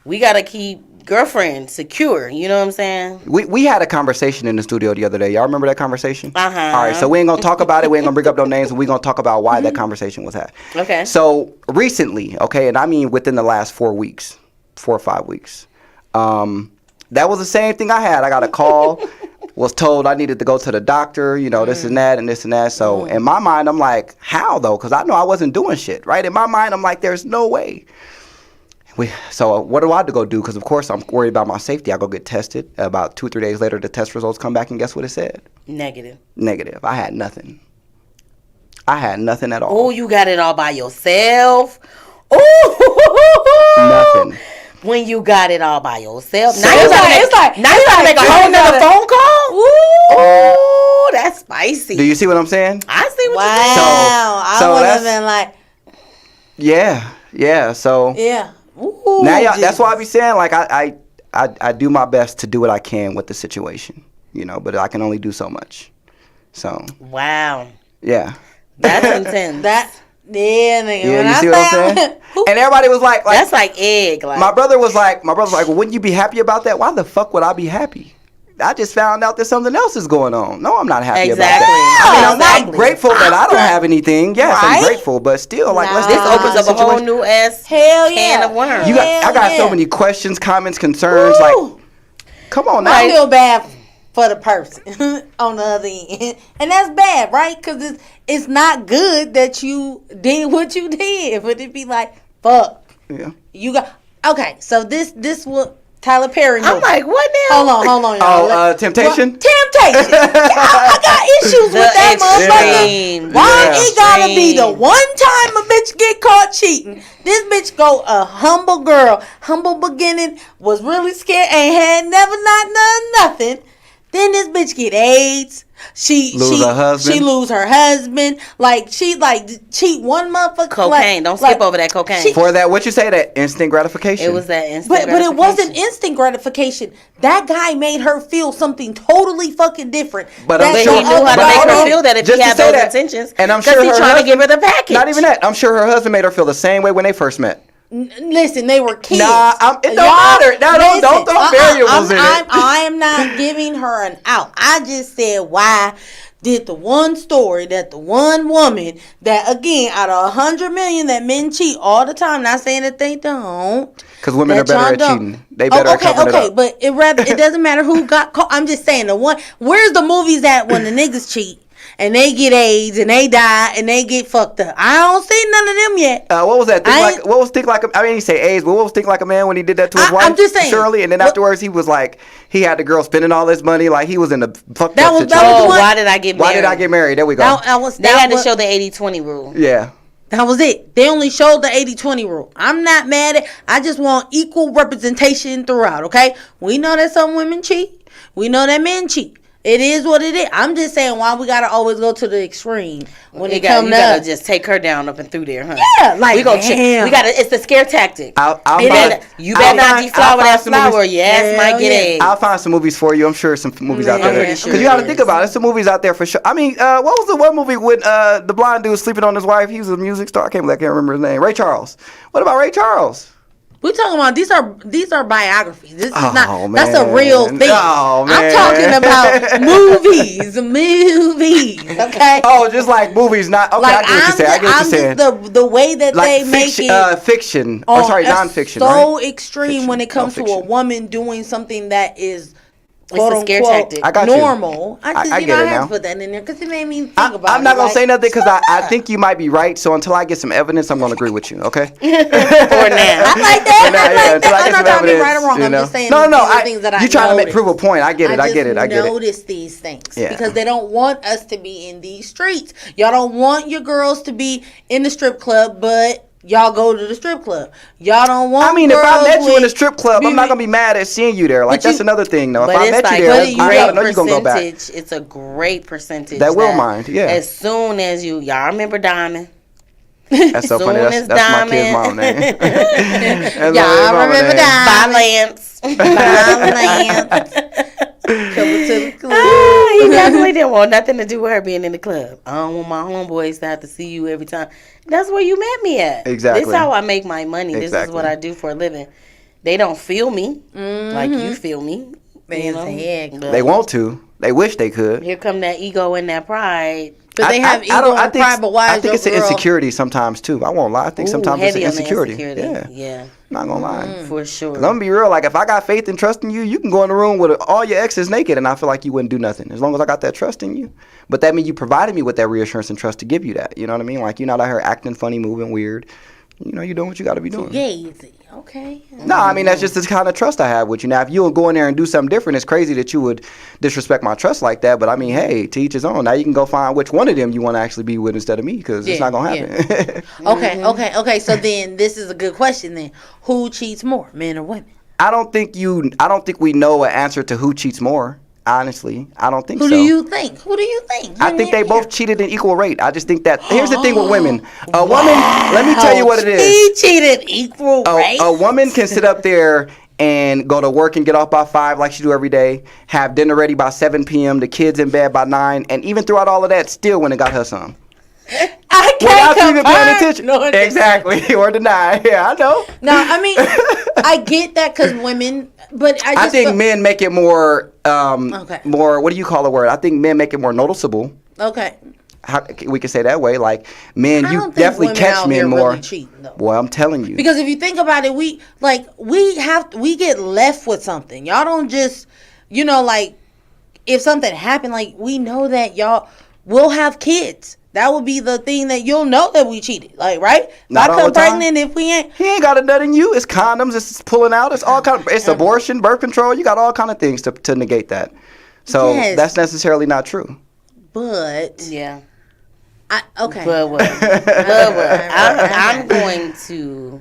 We gotta keep girlfriend secure. You know what I'm saying? We had a conversation in the studio the other day. Y'all remember that conversation? Uh-huh. All right, so we ain't gonna talk about it. We ain't gonna bring up no names, and we gonna talk about why that conversation was had. Okay. So recently, okay, and I mean within the last 4 or 5 weeks, that was the same thing I had. I got a call, was told I needed to go to the doctor, you know, this and that and this and that. So in my mind, I'm like, how though? Because I know I wasn't doing shit, right? In my mind, I'm like, there's no way. So what do I have to go do? Because, of course, I'm worried about my safety. I go get tested. About 2 or 3 days later, the test results come back, and guess what it said? Negative. I had nothing. I had nothing at all. Oh, you got it all by yourself? Oh, nothing. When you got it all by yourself. So Now you gotta make a whole nother phone call? Ooh, that's spicy. Do you see what I'm saying? I see what Wow. you're saying. I would have been like, Yeah. So yeah. Ooh, now, that's why I be saying, like, I do my best to do what I can with the situation, you know, but I can only do so much. So. Wow. Yeah. That's intense. Yeah, nigga. Yeah, you see what I'm saying? And everybody was like, that's like egg. Like. My brother was like, well, wouldn't you be happy about that? Why the fuck would I be happy? I just found out that something else is going on. No, I'm not happy about that. I mean, I'm grateful that I don't have anything. Yes, right? I'm grateful, but still, like, this opens up a whole new ass can of worms. I got so many questions, comments, concerns. Woo. Like, come on now. I feel bad for the person on the other end, and that's bad, right? Because it's not good that you did what you did, but it'd be like, fuck. Yeah. You got okay. So this what Tyler Perry movie. I'm like, what now? Hold on, y'all. Oh, Temptation? Temptation. I got issues with that motherfucker. Why it gotta be the one time a bitch get caught cheating? This bitch go a humble girl, humble beginning, was really scared, ain't had never not done nothing. Then this bitch get AIDS. She lose her husband. Like she cheat one motherfucker. Cocaine. Don't skip over that cocaine. For that, what you say, that instant gratification. It was that instant gratification. But it wasn't instant gratification. That guy made her feel something totally fucking different. But I'm sure he knew how to make her feel that if he had those intentions. And I'm sure he's trying to give her the package. Not even that. I'm sure her husband made her feel the same way when they first met. Listen, they were kids. Nah, it don't matter. Don't throw variables in it. I am not giving her an out. I just said, why did the one story that the one woman that, again, out of 100 million that men cheat all the time, not saying that they don't. Because women are better at cheating. They better at covering it up. But it doesn't matter who got caught. I'm just saying, where's the movies at when the niggas cheat? And they get AIDS and they die and they get fucked up. I don't see none of them yet. What was that? I mean, he say AIDS, but what was Think Like a Man when he did that to his wife? I'm just saying, Shirley, and then afterwards he was like, he had the girl spending all this money, like he was in the fucked up situation. Why did I get married? Why did I get married? There we go. They had to show the 80-20 rule. Yeah. That was it. They only showed the 80-20 rule. I'm not mad at. I just want equal representation throughout. Okay, we know that some women cheat. We know that men cheat. It is what it is. I'm just saying why we gotta always go to the extreme when it comes to. You gotta just take her down up and through there, huh? Yeah, like we gotta. It's the scare tactic. You better not deflower that flower. Yes, might get AIDS. I'll find some movies for you. I'm sure some movies out there. Because you gotta think about it. Some movies out there for sure. I mean, what was the one movie with the blind dude sleeping on his wife? He was a music star. I can't remember his name. Ray Charles. What about Ray Charles? We're talking about these are biographies. This is not. Man. That's a real thing. Oh, man. I'm talking about movies. Okay. Oh, just like movies, not okay. Like, I get what you're saying. I get what you're saying. The way that like they fiction, make it fiction. Oh, sorry, nonfiction. So right? extreme fiction, when it comes to a woman doing something that is. It's a scare tactic. I got normal. I get it now. I have to put that in there because it made me think about it. I'm not going to say nothing because I think you might be right. So until I get some evidence, I'm going to agree with you, okay? For now. I like that. I'm not trying to be right or wrong. You know? I'm just saying things that I you're trying to prove a point. I get it. I notice these things because they don't want us to be in these streets. Y'all don't want your girls to be in the strip club, but... Y'all go to the strip club. Y'all don't want. I mean, if I met you in the strip club, I'm not gonna be mad at seeing you there. Like that's another thing, though. If I met you there, I know you're gonna go back. It's a great percentage that will mind. Yeah. As soon as y'all remember Diamond. That's so funny. That's my kid's mom name. Y'all remember Diamond? Lance. Lance. Coming to the club. He definitely didn't want nothing to do with her being in the club. I don't want my homeboys to have to see you every time. That's where you met me at. Exactly. This is how I make my money. Exactly. This is what I do for a living. They don't feel me like you feel me. They want to. They wish they could. Here come that ego and that pride. But they have ego and pride, but why I think it's an insecurity sometimes, too. I won't lie. I think sometimes it's an insecurity. Yeah. Not going to lie. For sure. 'Cause I'm going to be real. Like, if I got faith and trust in you, you can go in the room with all your exes naked, and I feel like you wouldn't do nothing. As long as I got that trust in you. But that means you provided me with that reassurance and trust to give you that. You know what I mean? Like, you're not out here acting funny, moving weird. You know, you're doing what you got to be doing. Fugazi. Okay. No, I mean, that's just the kind of trust I have with you. Now, if you would go in there and do something different, it's crazy that you would disrespect my trust like that. But, I mean, hey, to each his own. Now you can go find which one of them you want to actually be with instead of me, because it's not going to happen. Okay. So then this is a good question then. Who cheats more, men or women? I don't think we know an answer to who cheats more. Honestly, I don't think so. Who do you think? I think they both cheated in equal rate. I just think that here's the thing with women. A woman, let me tell you what it is. He cheated equal rate. A woman can sit up there and go to work and get off by 5 like she do every day, have dinner ready by 7 p.m., the kids in bed by 9, and even throughout all of that, still went and got her some. I can't without even paying attention. No, exactly, or deny. Yeah, I know. No, I mean, I get that because women, but I think men make it more. More. What do you call the word? I think men make it more noticeable. Okay. We can say that way. Like men, you definitely catch men more. Really cheating, though. Well, I'm telling you. Because if you think about it, we get left with something. Y'all don't just, like, if something happened, like we know that y'all will have kids. That would be the thing that you'll know that we cheated. Like, right? Not if I come pregnant, if we ain't. He ain't got a nut in you. It's condoms. It's pulling out. It's all kind of. It's abortion, birth control. You got all kind of things to negate that. So that's necessarily not true. But yeah. Okay. But what? I'm going to.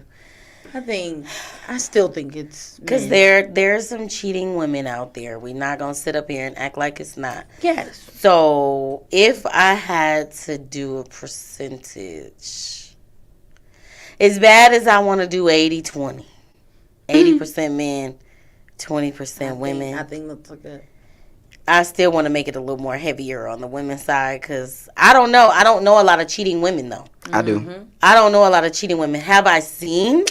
I still think it's because there's some cheating women out there. We're not gonna sit up here and act like it's not. Yes. So if I had to do a percentage, as bad as I want to do 80-20, 80% men, 20% women. I think that's good. I still want to make it a little more heavier on the women's side because I don't know a lot of cheating women though. I do. I don't know a lot of cheating women. Have I seen?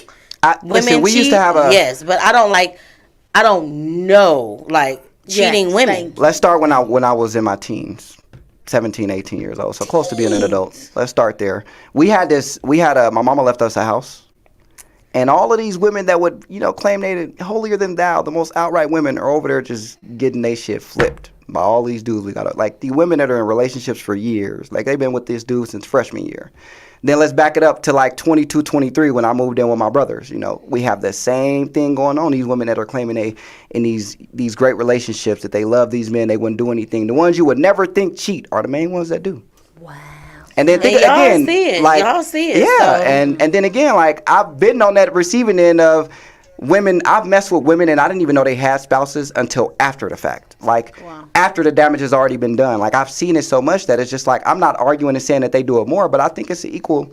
Listen, we used to have a but I don't know cheating women. Let's start when I was in my teens, 17, 18 years old, so close to being an adult. Let's start there. My mama left us a house, and all of these women that would claim they holier than thou, the most outright women, are over there just getting their shit flipped by all these dudes. We got like the women that are in relationships for years, like they've been with this dude since freshman year. Then let's back it up to like 22, 23 when I moved in with my brothers. We have the same thing going on. These women that are claiming they in these great relationships, that they love these men, they wouldn't do anything. The ones you would never think cheat are the main ones that do. Wow. And then think y'all again, see it. like y'all see it. Yeah, so. and then again, like I've been on that receiving end of women. I've messed with women and I didn't even know they had spouses until after the fact. Like after the damage has already been done. Like I've seen it so much that it's just like I'm not arguing and saying that they do it more, but I think it's equal.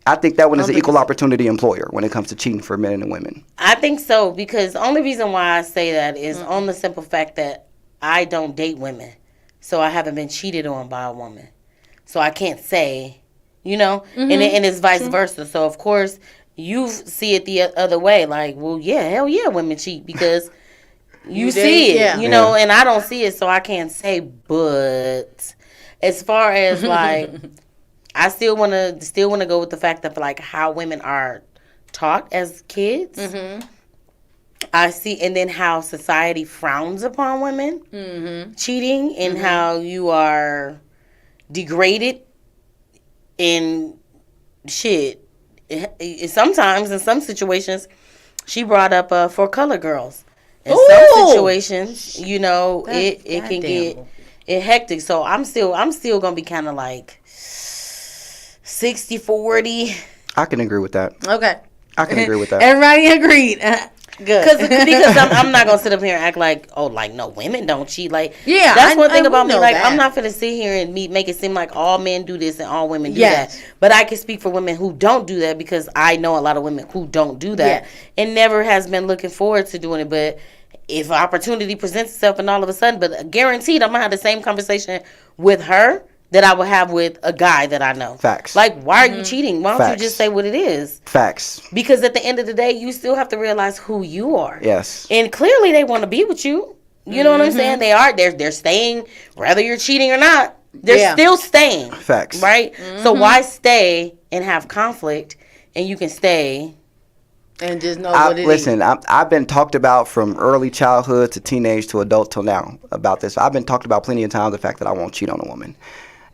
I think that one is an equal opportunity employer when it comes to cheating for men and women. I think so because the only reason why I say that is on the simple fact that I don't date women. So I haven't been cheated on by a woman. So I can't say, and it's vice versa. So of course you see it the other way. Like, well, yeah, hell yeah, women cheat because you see it, and I don't see it. So I can't say, but as far as like... I still want to go with the fact of like how women are taught as kids. Mm-hmm. I see, and then how society frowns upon women cheating, and how you are degraded in shit. Sometimes in some situations, she brought up for color girls. In some situations, it can get hectic. So I'm still gonna be kind of like 60-40. I can agree with that. Okay. I can agree with that. Everybody agreed. Good. Because I'm not going to sit up here and act like, no, women don't cheat. Like, yeah, that's one thing about me. Like, I'm not going to sit here and make it seem like all men do this and all women do that. But I can speak for women who don't do that because I know a lot of women who don't do that and never has been looking forward to doing it. But if opportunity presents itself and all of a sudden, but guaranteed I'm going to have the same conversation with her that I would have with a guy that I know. Facts. Like, why are you cheating? Why don't Facts. you just say what it is? Facts. Because at the end of the day, you still have to realize who you are. Yes. And clearly they want to be with you. You know what I'm saying? They are. They're staying, whether you're cheating or not. They're still staying. Facts. Right? So why stay and have conflict, and you can stay and just know what it is. Listen, I've been talked about from early childhood to teenage to adult till now about this. I've been talked about plenty of times the fact that I won't cheat on a woman.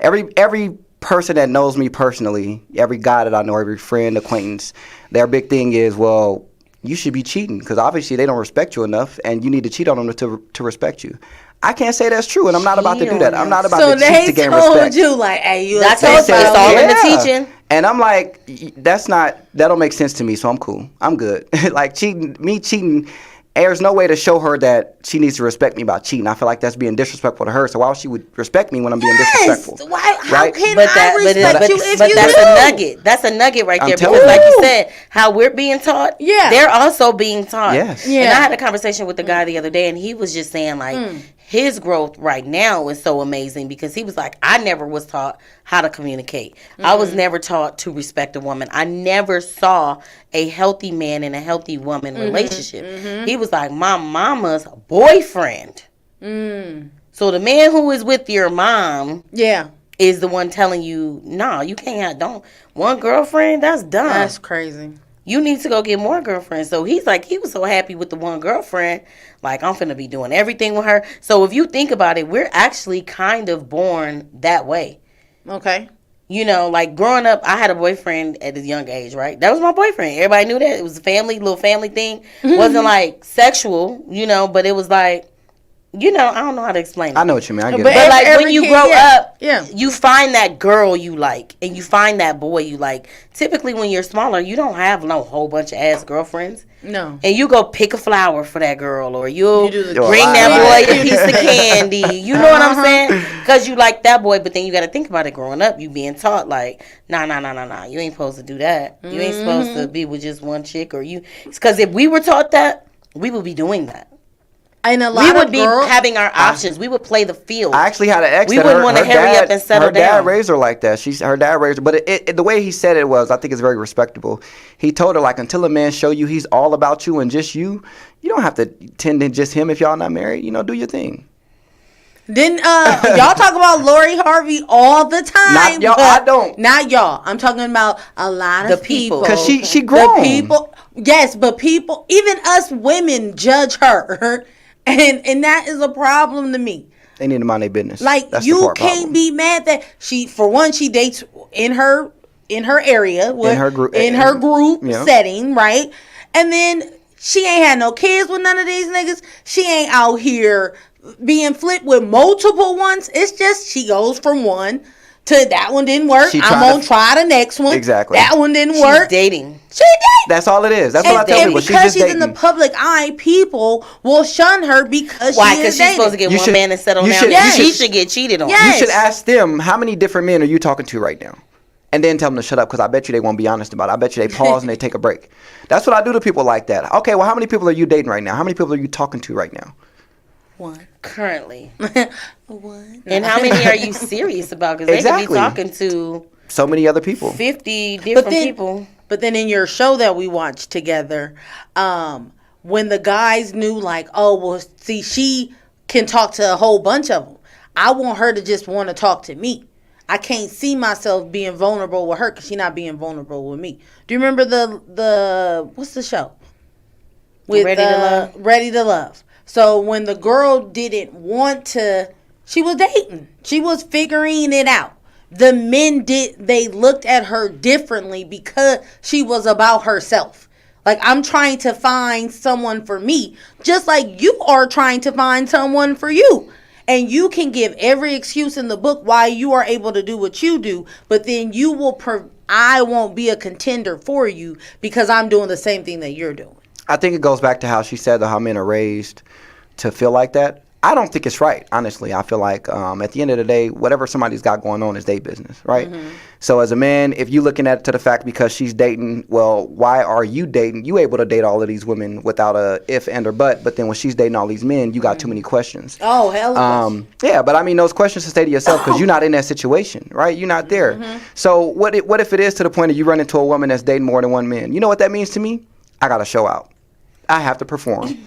Every person that knows me personally, every guy that I know, every friend, acquaintance, their big thing is, well, you should be cheating because obviously they don't respect you enough, and you need to cheat on them to respect you. I can't say that's true, and I'm not about to do that. I'm not about to cheat to gain respect. So they told you, like, hey, you that's it's all in the teaching. And I'm like, that don't make sense to me, so I'm cool. I'm good. Like, cheating, there's no way to show her that she needs to respect me by cheating. I feel like that's being disrespectful to her. So why would she would respect me when I'm being disrespectful? How can I respect you if you that's do? a nugget. That's a nugget right there. Because like you said, how we're being taught, they're also being taught. Yes. Yeah. And I had a conversation with the guy the other day, and he was just saying, like, his growth right now is so amazing because he was like, I never was taught how to communicate. I was never taught to respect a woman. I never saw a healthy man and a healthy woman relationship. He was like, my mama's boyfriend. So the man who is with your mom is the one telling you, nah, you can't have one girlfriend, that's dumb. That's crazy. You need to go get more girlfriends. So he's like, he was so happy with the one girlfriend. Like, I'm finna be doing everything with her. So if you think about it, we're actually kind of born that way. Okay. You know, like growing up, I had a boyfriend at a young age, right? That was my boyfriend. Everybody knew that. It was a little family thing. Wasn't like sexual, you know, but it was like, you know, I don't know how to explain it. I know what you mean. I get it. But like when you grow up, yeah, you find that girl you like, and you find that boy you like. Typically, when you're smaller, you don't have no whole bunch of ass girlfriends. No. And you go pick a flower for that girl, or you'll You bring that boy a piece of candy. You know what I'm saying? Because you like that boy, but then you got to think about it. Growing up, you being taught like, nah. You ain't supposed to do that. You ain't supposed to be with just one chick, or you. Because if we were taught that, we would be doing that. And a lot we would of be having our options. We would play the field. I actually had an ex. We wouldn't want to hurry up and settle down. Her dad raised her like that. Her dad raised her, but the way he said it was, I think, it's very respectable. He told her like, until a man show you he's all about you and just you, you don't have to tend to just him if y'all not married. You know, do your thing. Then y'all talk about Lori Harvey all the time. Not y'all. I don't. Not y'all. I'm talking about a lot of people. Because she grown. The people. Yes, but people, even us women, judge her. And that is a problem to me. They need to mind their business. Like, that's you can't be mad that she dates in her area, in her group setting, right? And then she ain't had no kids with none of these niggas. She ain't out here being flipped with multiple ones. It's just she goes from one to that one didn't work. I'm gonna try the next one. Exactly. That one didn't work. She's dating. She dating. That's all it is. That's what I tell people. Because she's in the public eye, people will shun her because why? Because she's supposed to get one man and settle down. She should get cheated on. You should ask them, how many different men are you talking to right now? And then tell them to shut up, because I bet you they won't be honest about it. I bet you they pause and they take a break. That's what I do to people like that. Okay, well, how many people are you dating right now? How many people are you talking to right now? One. Currently. One. And how many are you serious about? Because they could be talking to so many other people. 50 different people. But then in your show that we watched together, when the guys knew like, oh, well, see, she can talk to a whole bunch of them. I want her to just want to talk to me. I can't see myself being vulnerable with her because she's not being vulnerable with me. Do you remember the what's the show? With Ready to Love. Ready to Love. So when the girl didn't want to, she was dating. She was figuring it out. The men they looked at her differently because she was about herself. Like, I'm trying to find someone for me, just like you are trying to find someone for you. And you can give every excuse in the book why you are able to do what you do, but then I won't be a contender for you because I'm doing the same thing that you're doing. I think it goes back to how she said how men are raised to feel like that. I don't think it's right, honestly. I feel like at the end of the day, whatever somebody's got going on is their business, right? So as a man, if you're looking at it to the fact because she's dating, well, why are you dating? You able to date all of these women without a if and or but then when she's dating all these men, you got too many questions. Oh, hell of yeah, but I mean, those questions to stay to yourself because you're not in that situation, right? You're not there. So what if it is to the point that you run into a woman that's dating more than one man? You know what that means to me? I got to show out. I have to perform.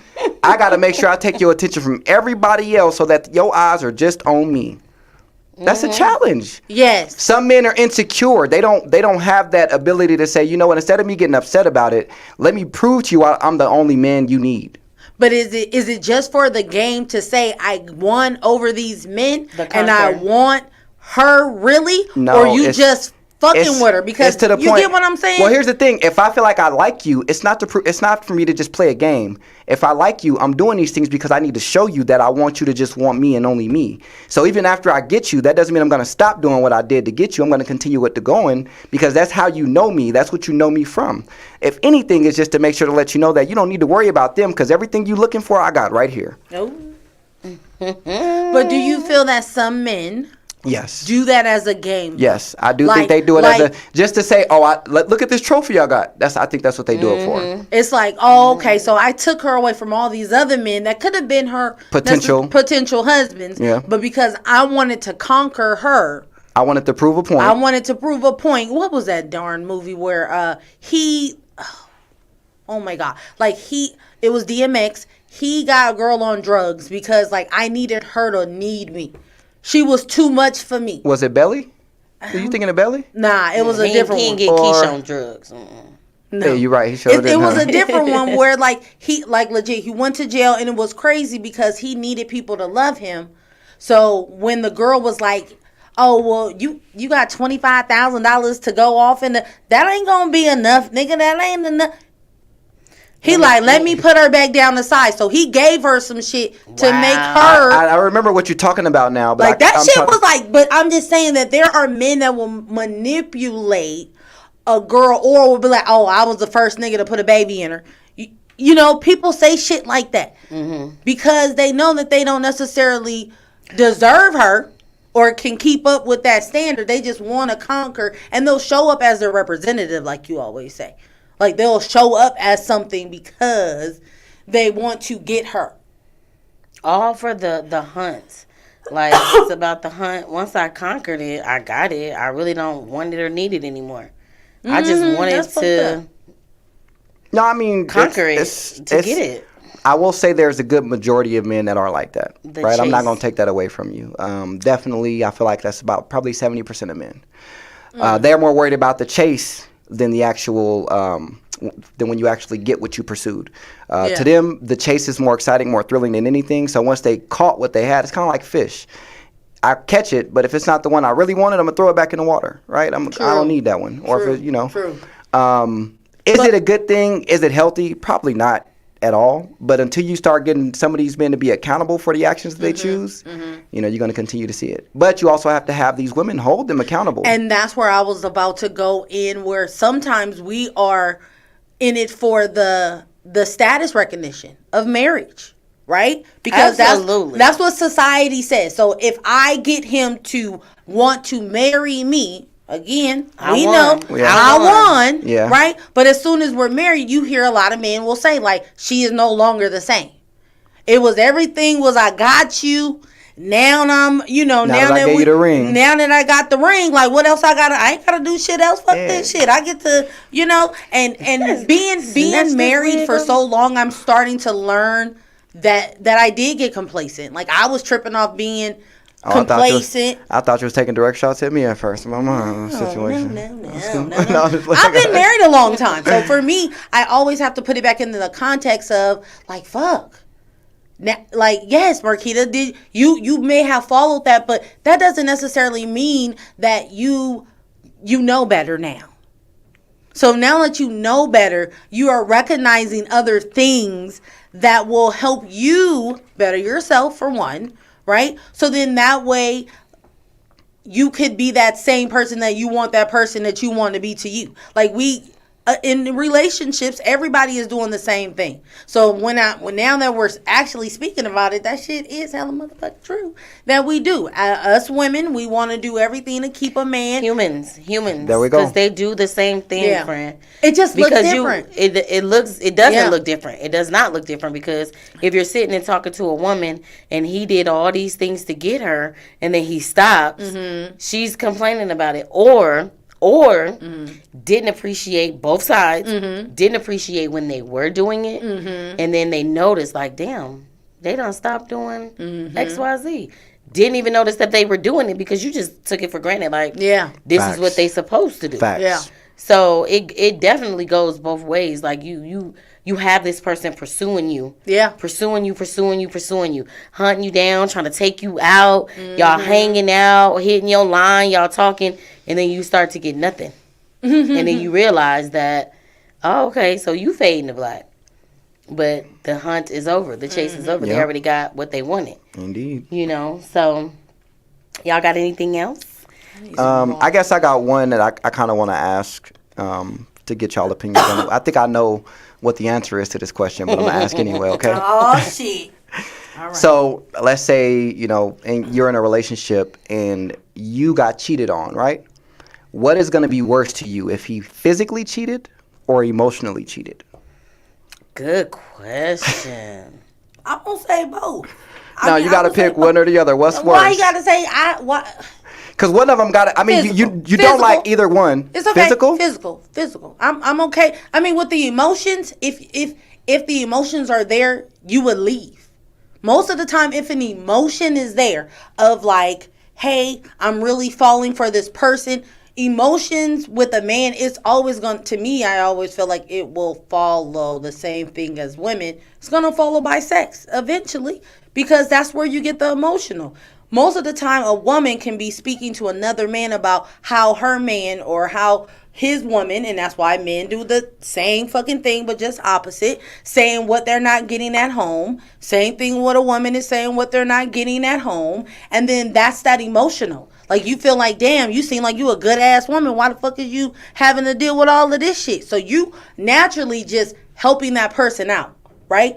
I got to make sure I take your attention from everybody else so that your eyes are just on me. That's a challenge. Yes. Some men are insecure. They don't have that ability to say, you know what, instead of me getting upset about it, let me prove to you I'm the only man you need. But is it just for the game to say I won over these men and I want her really? No, or you just fucking with her because to the you point, get what I'm saying? Well, here's the thing. If I feel like I like you, it's not for me to just play a game. If I like you, I'm doing these things because I need to show you that I want you to just want me and only me. So even after I get you, that doesn't mean I'm going to stop doing what I did to get you. I'm going to continue with the going because that's how you know me. That's what you know me from. If anything, it's just to make sure to let you know that you don't need to worry about them because everything you're looking for, I got right here. Oh. But do you feel that some men... Yes. do that as a game? Yes, I do think they do it as just to say, oh, look at this trophy I got. I think that's what they do it for. It's like, oh, okay, so I took her away from all these other men that could have been her potential husbands. Yeah. But because I wanted to conquer her, I wanted to prove a point. What was that darn movie where oh my God, it was DMX. He got a girl on drugs because I needed her to need me. She was too much for me. Was it Belly? Are you thinking of Belly? Nah, it was a different one. He didn't get Keisha on drugs. No. Yeah, you're right. He showed it was a different one where he legit he went to jail and it was crazy because he needed people to love him. So when the girl was like, "Oh well, you got $25,000 to go off and that ain't gonna be enough, nigga. That ain't enough." He let me put her back down the side. So he gave her some shit to make her. I remember what you're talking about now. But that shit was but I'm just saying that there are men that will manipulate a girl or will be like, oh, I was the first nigga to put a baby in her. You know, people say shit like that because they know that they don't necessarily deserve her or can keep up with that standard. They just want to conquer and they'll show up as their representative like you always say. They'll show up as something because they want to get her. All for the hunt. It's about the hunt. Once I conquered it, I got it. I really don't want it or need it anymore. I just wanted to conquer it to get it. I will say there's a good majority of men that are like that. Right? I'm not going to take that away from you. Definitely, I feel like that's about probably 70% of men. They're more worried about the chase than the actual than when you actually get what you pursued. To them, the chase is more exciting, more thrilling than anything. So once they caught what they had, it's kind of like fish. I catch it, but if it's not the one I really wanted, I'm gonna throw it back in the water, right? I don't need that one. Or if it, True. Is it a good thing? Is it healthy? Probably not at all. But until you start getting some of these men to be accountable for the actions that they choose, you're going to continue to see it. But you also have to have these women hold them accountable. And that's where I was about to go in, where sometimes we are in it for the status recognition of marriage, right? Because that's what society says. So if I get him to want to marry me, again, I won, right? But as soon as we're married, you hear a lot of men will say, she is no longer the same. It was everything was, I got you. Now I'm, now that I gave you the ring. Now that I got the ring, what else I ain't got to do shit else. Fuck this shit. I get to, and being married for so long, I'm starting to learn that I did get complacent. I was tripping off being complacent. I thought you was taking direct shots at me at first. My situation. No. I've been married a long time. So for me, I always have to put it back into the context of fuck. Now, yes, Marquita, you may have followed that, but that doesn't necessarily mean that you know better now. So now that you know better, you are recognizing other things that will help you better yourself, for one, right? So then that way you could be that same person that you want that person that you want to be to you. in relationships, everybody is doing the same thing. So when now that we're actually speaking about it, that shit is hella motherfucking true. That we do. Us women, we want to do everything to keep a man. Humans. There we go. Because they do the same thing, friend. It just looks different. It doesn't look different. It does not look different, because if you're sitting and talking to a woman and he did all these things to get her and then he stops, she's complaining about it. Or didn't appreciate both sides, didn't appreciate when they were doing it, and then they noticed, like, damn, they done stopped doing XYZ. Didn't even notice that they were doing it because you just took it for granted, like, this Facts. is what they supposed to do. Facts. Yeah. So it definitely goes both ways. Like, you have this person pursuing you. Yeah. Pursuing you. Hunting you down, trying to take you out. Y'all hanging out, hitting your line, y'all talking, and then you start to get nothing. And then you realize that, oh, okay, so you fading to black. But the hunt is over. The chase is over. They already got what they wanted. Indeed. You know, so y'all got anything else? I guess I got one that I kind of want to ask to get y'all opinions on it. I think I know what the answer is to this question, but I'm going to ask anyway, okay? Oh, shit. All right. So let's say, and you're in a relationship and you got cheated on, right? What is going to be worse to you, if he physically cheated or emotionally cheated? Good question. I'm going to say both. No, you got to pick one or the other. What's worse? Why you got to say what? Because one of them got to, I mean, you don't like either one. It's okay. Physical? Physical. I'm okay. I mean, with the emotions, if the emotions are there, you would leave. Most of the time, if an emotion is there of like, hey, I'm really falling for this person, emotions with a man, it's always going to me, I always feel like it will follow the same thing as women. It's going to follow by sex eventually, because that's where you get the emotional. Most of the time, a woman can be speaking to another man about how her man or how his woman, and that's why men do the same fucking thing, but just opposite, saying what they're not getting at home. Same thing what a woman is saying what they're not getting at home. And then that's that emotional. Like, you feel like, damn, you seem like you a good ass woman. Why the fuck is you having to deal with all of this shit? So you naturally just helping that person out, right?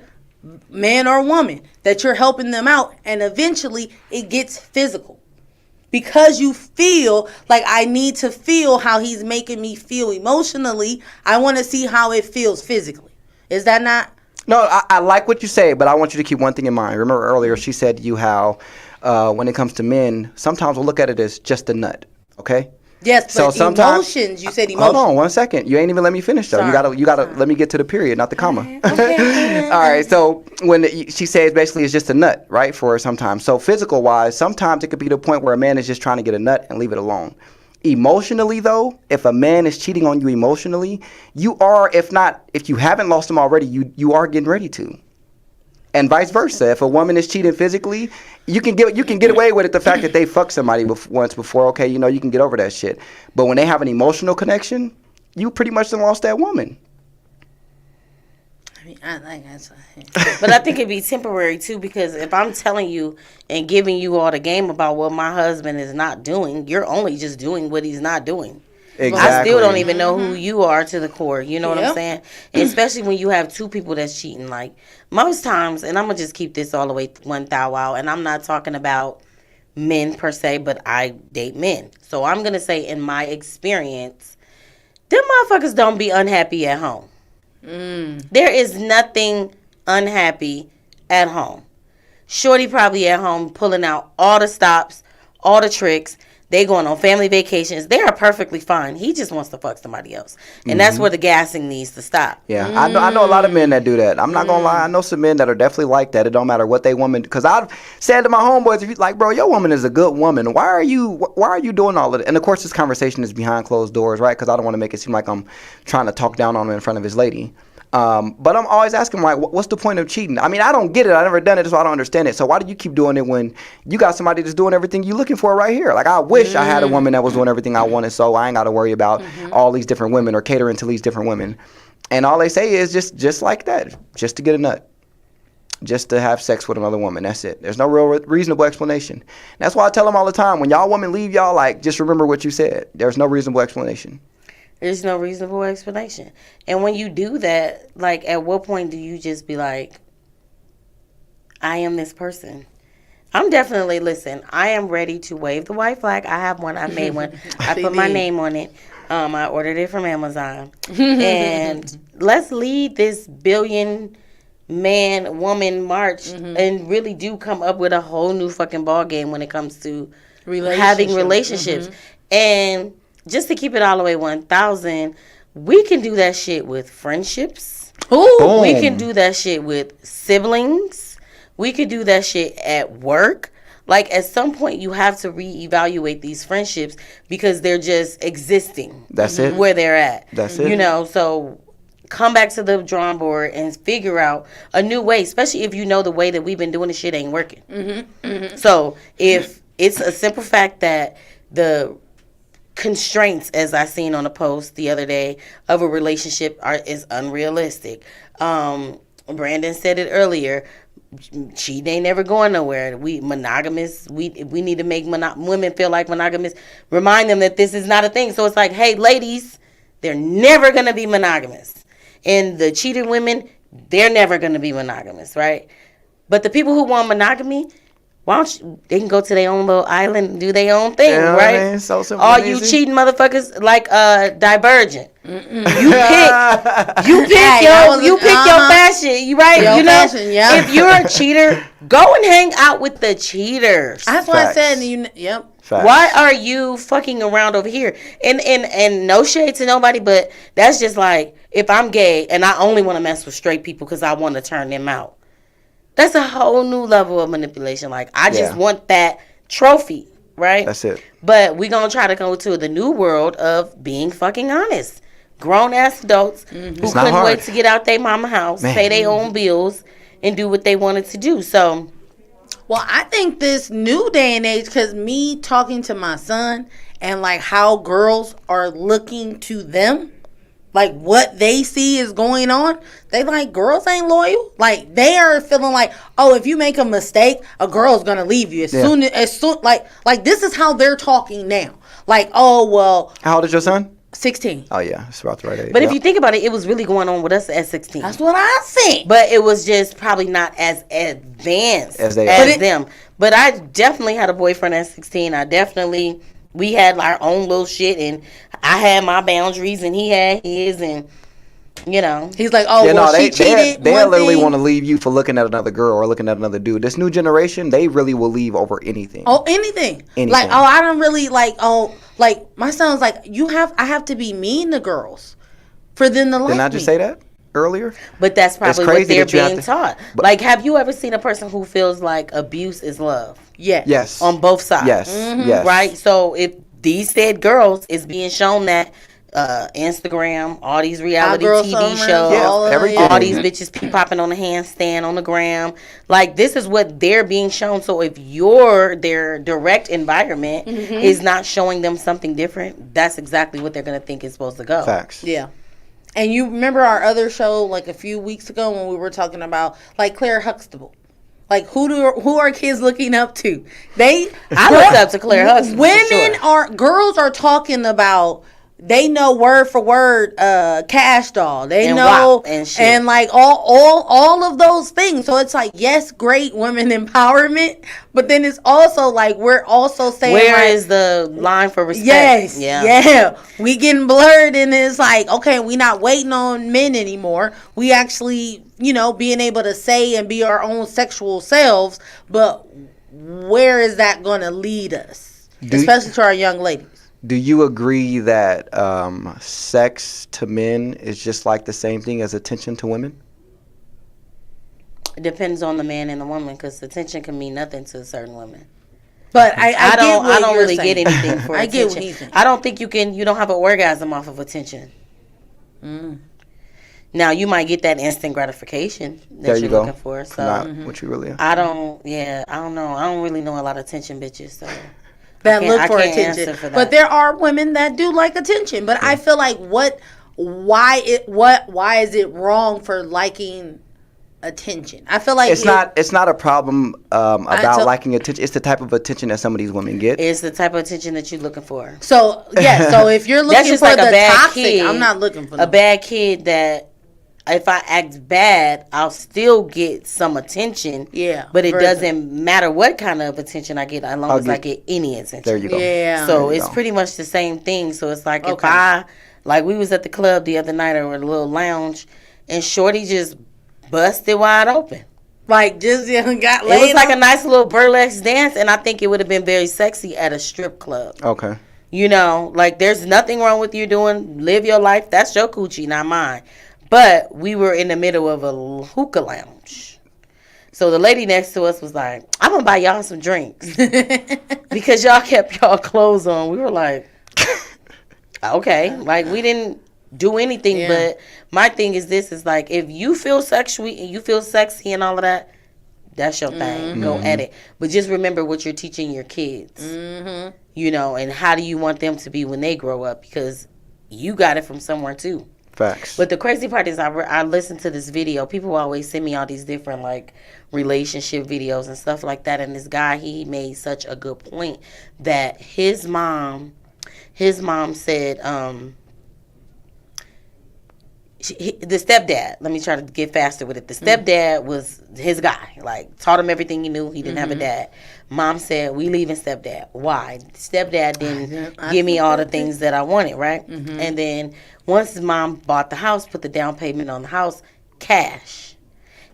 Man or woman, that you're helping them out, and eventually it gets physical because you feel like, I need to feel how he's making me feel emotionally. I want to see how it feels physically. Is that not? No, I like what you say, but I want you to keep one thing in mind. Remember earlier she said to you how when it comes to men, sometimes we'll look at it as just a nut, okay? Yes, but so emotions, you said emotions. Hold on 1 second. You ain't even let me finish, though. Sorry. You gotta let me get to the period, not the comma. Okay. All right, so when she says basically it's just a nut, right, for her sometimes. So physical-wise, sometimes it could be the point where a man is just trying to get a nut and leave it alone. Emotionally, though, if a man is cheating on you emotionally, you are, if you haven't lost him already, you are getting ready to. And vice versa. If a woman is cheating physically, you can get away with it, the fact that they fucked somebody once before, okay, you can get over that shit. But when they have an emotional connection, you pretty much done lost that woman. I mean, I like that. But I think it'd be temporary too, because if I'm telling you and giving you all the game about what my husband is not doing, you're only just doing what he's not doing. Exactly. I still don't even know who you are to the core. You know what I'm saying? And especially when you have two people that's cheating. Like, most times, and I'm going to just keep this all the way 1,000 out, and I'm not talking about men per se, but I date men. So I'm going to say, in my experience, them motherfuckers don't be unhappy at home. There is nothing unhappy at home. Shorty probably at home pulling out all the stops, all the tricks. They going on family vacations. They are perfectly fine. He just wants to fuck somebody else. And that's where the gassing needs to stop. Yeah, I know a lot of men that do that. I'm not going to lie. I know some men that are definitely like that. It don't matter what they woman, because I've said to my homeboys, if you like, bro, your woman is a good woman. Why are you doing all of it? And of course, this conversation is behind closed doors, right? Because I don't want to make it seem like I'm trying to talk down on him in front of his lady. But I'm always asking, like, what's the point of cheating? I mean, I don't get it. I've never done it, so I don't understand it. So why do you keep doing it when you got somebody that's doing everything you're looking for right here? Like, I wish I had a woman that was doing everything I wanted, so I ain't got to worry about all these different women or catering to these different women. And all they say is just like that, just to get a nut, just to have sex with another woman. That's it. There's no real reasonable explanation. That's why I tell them all the time, when y'all women leave y'all, like, just remember what you said. There's no reasonable explanation. There's no reasonable explanation. And when you do that, like, at what point do you just be like, I am this person? I'm definitely, listen, I am ready to wave the white flag. I have one. I made one. I put my name on it. I ordered it from Amazon. And let's lead this billion man woman march and really do come up with a whole new fucking ball game when it comes to having relationships. And just to keep it all the way 1,000, we can do that shit with friendships. Boom. We can do that shit with siblings. We could do that shit at work. Like, at some point, you have to reevaluate these friendships because they're just existing. That's it. Where they're at. That's it. You know, so come back to the drawing board and figure out a new way, especially if you know the way that we've been doing this shit ain't working. So if it's a simple fact that the constraints, as I seen on a post the other day, of a relationship is unrealistic. Brandon said it earlier. Cheating ain't never going nowhere. We monogamous. We need to make women feel like monogamous. Remind them that this is not a thing. So it's like, hey, ladies, they're never gonna be monogamous, and the cheating women, they're never gonna be monogamous, right? But the people who want monogamy, why don't you, they can go to their own little island and do their own thing, right? Man, so simple. All you cheating motherfuckers like Divergent. You pick your fashion, you right? Your fashion, yeah. If you're a cheater, go and hang out with the cheaters. That's what I said. Yep. Facts. Why are you fucking around over here? And no shade to nobody, but that's just like, if I'm gay and I only want to mess with straight people because I want to turn them out. That's a whole new level of manipulation. Like, I just want that trophy, right? That's it. But we're going to try to go to the new world of being fucking honest. Grown-ass adults who couldn't wait to get out their mama house, pay their own bills, and do what they wanted to do. So, well, I think this new day and age, because me talking to my son and, like, how girls are looking to them, like, what they see is going on, they like, girls ain't loyal. Like, they are feeling like, oh, if you make a mistake, a girl's gonna leave you as soon, like this is how they're talking now. Like, oh, well. How old is your son? 16. Oh, yeah. It's about the right age. But if you think about it, it was really going on with us at 16. That's what I think. But it was just probably not as advanced as them. But I definitely had a boyfriend at 16. We had our own little shit, and I had my boundaries, and he had his, and, you know. He's like, oh, she cheated. They literally want to leave you for looking at another girl or looking at another dude. This new generation, they really will leave over anything. Oh, anything. Like, oh, I don't really, like, my son's like, I have to be mean to girls for them to like me. Didn't I just say that earlier? But that's probably what they're being taught. Like, have you ever seen a person who feels like abuse is love? Yes. On both sides. Yes. Yes. Right? So if these said girls is being shown that Instagram, all these reality TV shows, all these bitches popping on the handstand on the gram, like, this is what they're being shown. So if their direct environment is not showing them something different, that's exactly what they're going to think is supposed to go. Facts. Yeah. And you remember our other show, like, a few weeks ago when we were talking about, like, Claire Huxtable. Like, who are kids looking up to? I look up to Claire Huxtable. Girls are talking about, they know word for word Cash Doll. They know and like all of those things. So it's like, yes, great women empowerment, but then it's also like, we're also saying, where is the line for respect? Yes, yeah. We getting blurred, and it's like, okay, we not waiting on men anymore. We actually, being able to say and be our own sexual selves, but where is that going to lead us? Especially to our young ladies. Do you agree that sex to men is just like the same thing as attention to women? It depends on the man and the woman, because attention can mean nothing to certain women. But I don't really get anything for attention. I get what he's saying. I don't think you don't have an orgasm off of attention. Now, you might get that instant gratification that you're looking for. So, not what you really are. I don't know. I don't really know a lot of attention bitches, so that look for attention. But there are women that do like attention. But I feel like why is it wrong for liking attention. I feel like it's not a problem about liking attention. It's the type of attention that some of these women get. It's the type of attention that you're looking for. So so if you're looking for like the a bad toxic, kid, I'm not looking for a bad kid that if I act bad, I'll still get some attention. Yeah, but it doesn't matter what kind of attention I get, as long as I get any attention. There you go. Yeah. So it's pretty much the same thing. So it's like if I, like we was at the club the other night or a little lounge, and Shorty just busted wide open. Like just got laid. It was like a nice little burlesque dance, and I think it would have been very sexy at a strip club. Okay. You know, like there's nothing wrong with you live your life. That's your coochie, not mine. But we were in the middle of a hookah lounge. So the lady next to us was like, I'm going to buy y'all some drinks. Because y'all kept y'all clothes on. We were like, okay. Like, we didn't do anything. But my thing is this, is like, if you feel sexual and you feel sexy and all of that, that's your thing. Go at it. But just remember what you're teaching your kids. You know, and how do you want them to be when they grow up? Because you got it from somewhere, too. Facts. But the crazy part is I listened to this video. People always send me all these different like relationship videos and stuff like that. And this guy, he made such a good point that his mom said, the stepdad, let me try to get faster with it. The stepdad was his guy, like taught him everything he knew. He didn't have a dad. Mom said, we leaving stepdad. Why? Stepdad didn't give me all the things that I wanted, right? And then once his mom bought the house, put the down payment on the house, cash.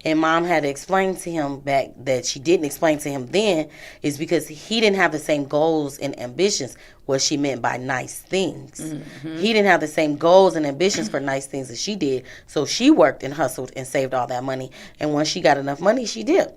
And mom had to explain to him back that she didn't explain to him then is because he didn't have the same goals and ambitions, what she meant by nice things. He didn't have the same goals and ambitions for nice things as she did. So she worked and hustled and saved all that money. And once she got enough money, she did.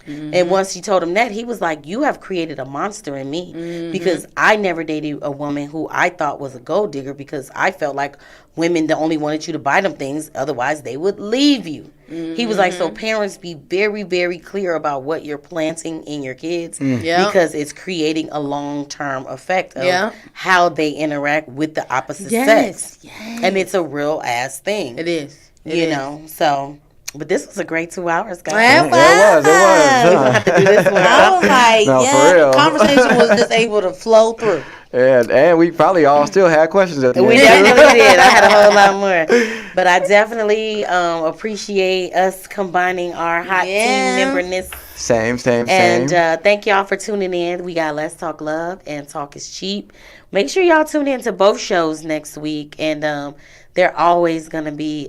And once she told him that, he was like, you have created a monster in me because I never dated a woman who I thought was a gold digger because I felt like women only wanted you to buy them things. Otherwise, they would leave you. He was like, so parents, be very, very clear about what you're planting in your kids because it's creating a long-term effect of how they interact with the opposite sex. And it's a real ass thing. It is. You know, so... But this was a great 2 hours, guys. It was. We don't have to do this one. I was like, No, for real. conversation was just able to flow through. And we probably all still had questions at the end. We definitely did. I had a whole lot more. But I definitely appreciate us combining our hot team memberness. Same. And thank y'all for tuning in. We got Let's Talk Love and Talk is Cheap. Make sure y'all tune in to both shows next week. And they're always going to be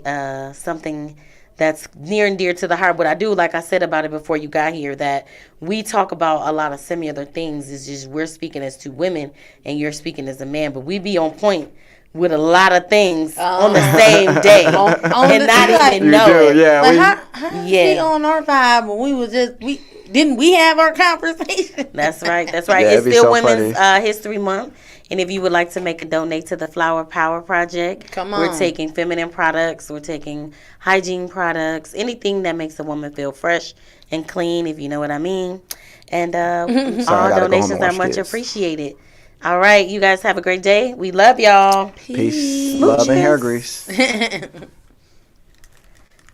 something that's near and dear to the heart. What I do, like I said about it before you got here, that we talk about a lot of similar things. It's just we're speaking as two women and you're speaking as a man. But we be on point with a lot of things on the same day and not even know it. Yeah, like how we on our vibe when we was just didn't we have our conversation? That's right. Yeah, It's still so Women's History Month. And if you would like to make a donate to the Flower Power Project, we're taking feminine products, we're taking hygiene products, anything that makes a woman feel fresh and clean, if you know what I mean. And all donations are much appreciated. All right, you guys have a great day. We love y'all. Peace. Love and hair grease.